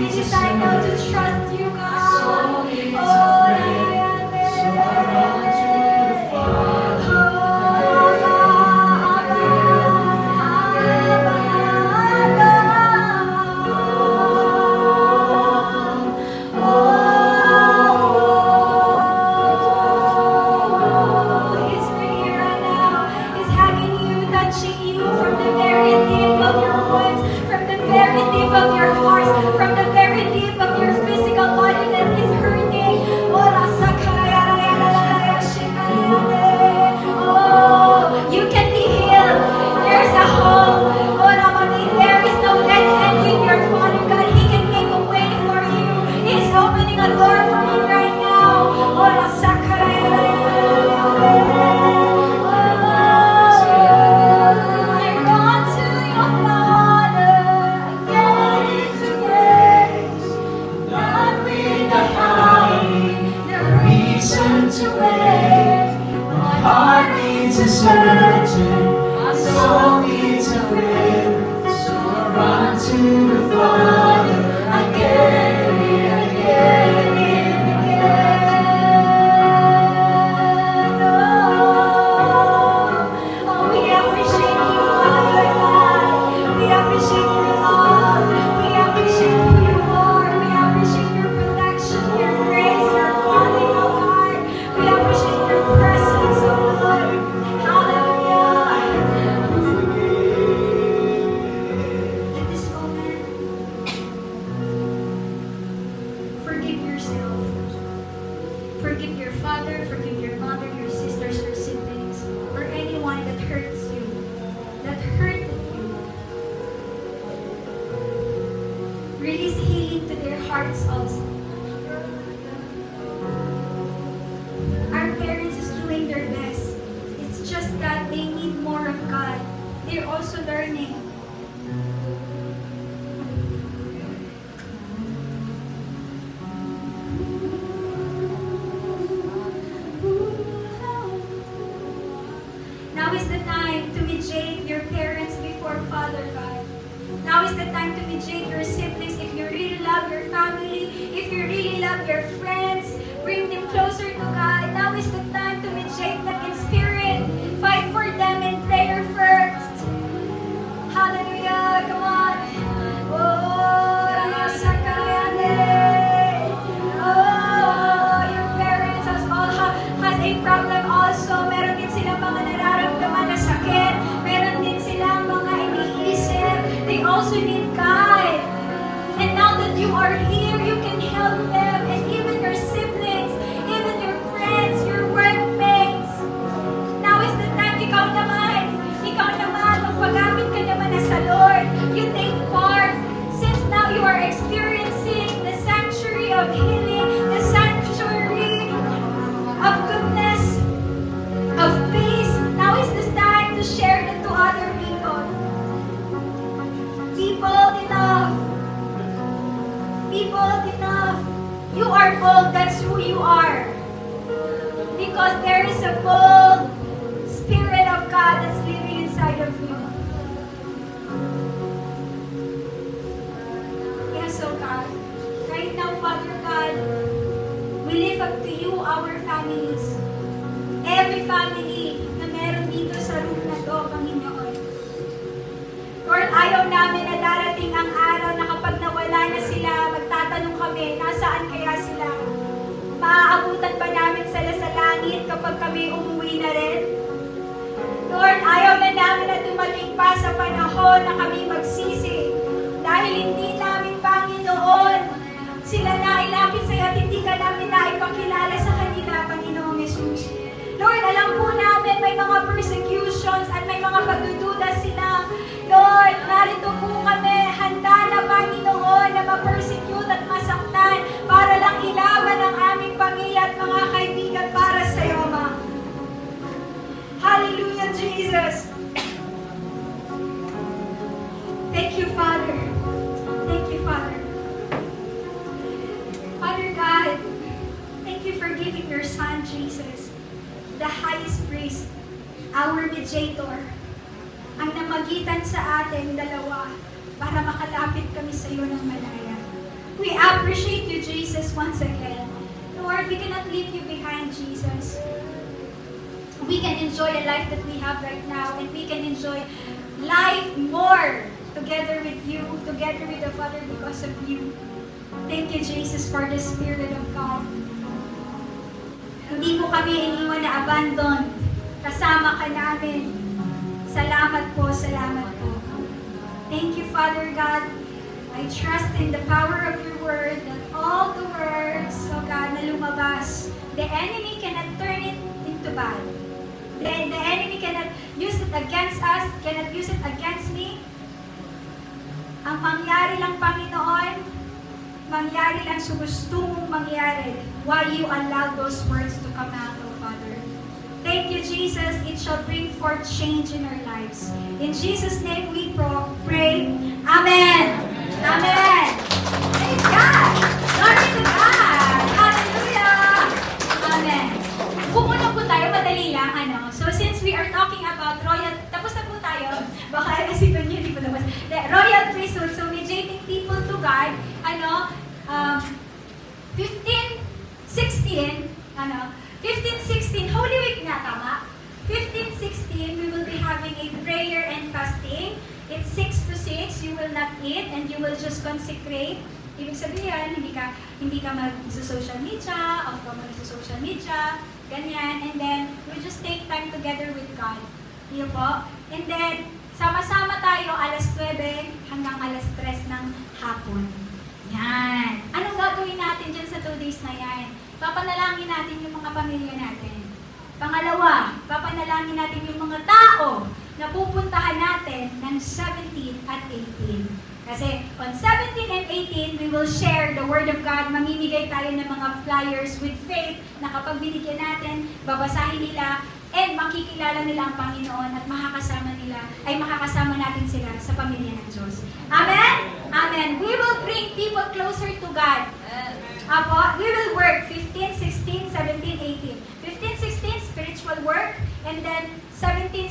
we decide now to trust you, God. Soul needs a Oh, friend, so I run to the Father. He's really right now. He's hugging you, touching you from the very deep of your woods, from the very deep of your heart, from the very deep of your physical body that is hurting. Oh, you can be healed. There's a hope. There is no dead end with your Father God. He can make a way for you. He is opening a door for you right now. To wait, my heart needs a surgeon, my soul needs a friend, so I run to the Father again and again and again. Oh, we appreciate you, Father God. We appreciate your love. We appreciate who you are. We appreciate your protection, your grace, your calling, oh God. We appreciate your presence, oh Lord. Hallelujah. In this moment, forgive yourself. Forgive your father, forgive your mother, your sisters, your siblings, or anyone that hurts you, that hurted you. Release healing to their hearts also. Our parents is doing their best. It's just that they need more of God. They're also learning. Now is the time to mediate your parents before Father God. Now is the time to mediate your siblings. If you really love your family, if you really love your friends, bring them closer to God. Now is the time to mediate them in spirit. Fight for them in prayer first. Hallelujah. Come on. Oh, your parents has a problem also. Meron din silang mga nararamdaman na sakit. Meron din silang mga iniisip. They also need God. And now that you are here, you can help them. And even your siblings, even your friends, your workmates. Now is the time, ikaw naman, magpagamit ka naman na sa Lord. You take part. Since now you are experiencing the sanctuary of healing, the sanctuary of goodness, of peace. Now is the time to share that to other people. Be bold enough. Be bold enough. You are bold. That's who you are. Because there is a bold Spirit of God that's living inside of you. Yes, oh God. Right now, Father God, we lift up to you our families. Every family na meron dito sa room na to, Panginoon. Lord, ayaw namin na darating ang araw na kapag nawala na sila, magtatanong kami, nasaan kaya sila? Maaabutan ba namin sila sa langit kapag kami umuwi na rin? Lord, ayaw na namin na dumating pa sa panahon na kami magsisi. Dahil hindi namin, Panginoon, sila nailapit sa'yo at hindi ka namin naipakilala sa kanila, Panginoong Yesus. Lord, alam po namin may mga persecutions at may mga pagdududa sila. Lord, narito po kami, handa na, Panginoon, na ma-persecute at masaktan para lang ilaban ang aming pamilya at mga kaibigan para sa iyo, Ma. Hallelujah, Jesus. Thank you, Father. Thank you, Father. Father God, thank you for giving your Son, Jesus, the highest priest, our mediator, ang namagitan sa ating dalawa para makalapit kami sa iyo ng malaya. We appreciate you, Jesus, once again. Lord, we cannot leave you behind, Jesus. We can enjoy the life that we have right now, and we can enjoy life more together with you, together with the Father because of you. Thank you, Jesus, for the Spirit of God. Hindi mo kami iniwan na abandon. Kasama ka namin. Salamat po, salamat po. Thank you, Father God. I trust in the power of your word that all the words, oh God, na lumabas, the enemy cannot turn it into bad. The enemy cannot use it against us, cannot use it against me. Ang mangyari lang, Panginoon, mangyari lang sa gusto mong mangyari while you allow those words to come out, oh Father. Thank you, Jesus. It shall bring forth change in our lives. In Jesus' name we pray. Amen. Amen. Praise God. Glory to God. Hallelujah. Amen. Pumunta po tayo, madali lang, So since we are talking about royal, tapos na po tayo, baka kasi kung hindi po tapos. Royal priesthood, so mediating people to God, 15-16, Holy Week nga, tama? 15-16, we will be having a prayer and fasting. It's 6 to 6, you will not eat and you will just consecrate. Ibig sabihin, hindi ka mag-social media, off ka mag-social media, ganyan. And then, we just take time together with God. Iyo po. And then, sama-sama tayo alas 9 hanggang alas 3 ng hapon. Yan. Anong gagawin natin dyan sa 2 days na yan? Papanalangin natin yung mga pamilya natin. Pangalawa, papanalangin natin yung mga tao na pupuntahan natin ng 17 at 18. Kasi on 17 and 18, we will share the Word of God. Mamimigay tayo ng mga flyers with faith na kapag binigyan natin, babasahin nila, and makikilala nila ang Panginoon at makakasama natin sila sa pamilya ng Diyos. Amen? Amen. We will bring people closer to God. Apo, we will work 15, 16, 17, 18. 15, 16, spiritual work, and then 17, 18,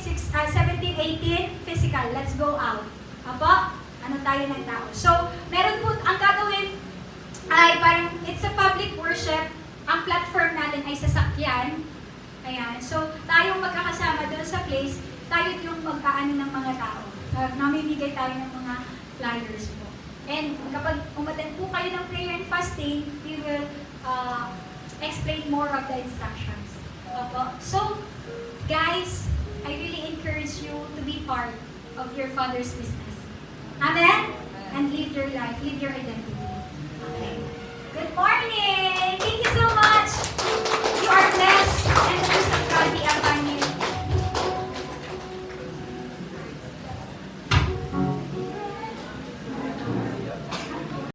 physical. Let's go out. Apo? Ano tayo ng tao. So, meron po, ang gagawin ay parang, it's a public worship. Ang platform natin ay sasakyan. Ayan. So, tayong magkakasama doon sa place, tayo yung mag-aano ng mga tao. Namimigay tayo ng mga flyers po. And kapag umattend po kayo ng prayer and fasting, we will explain more of the instructions. Opo. So, guys, I really encourage you to be part of your Father's business. Amen? And live your life, live your identity. Okay. Good morning! Thank you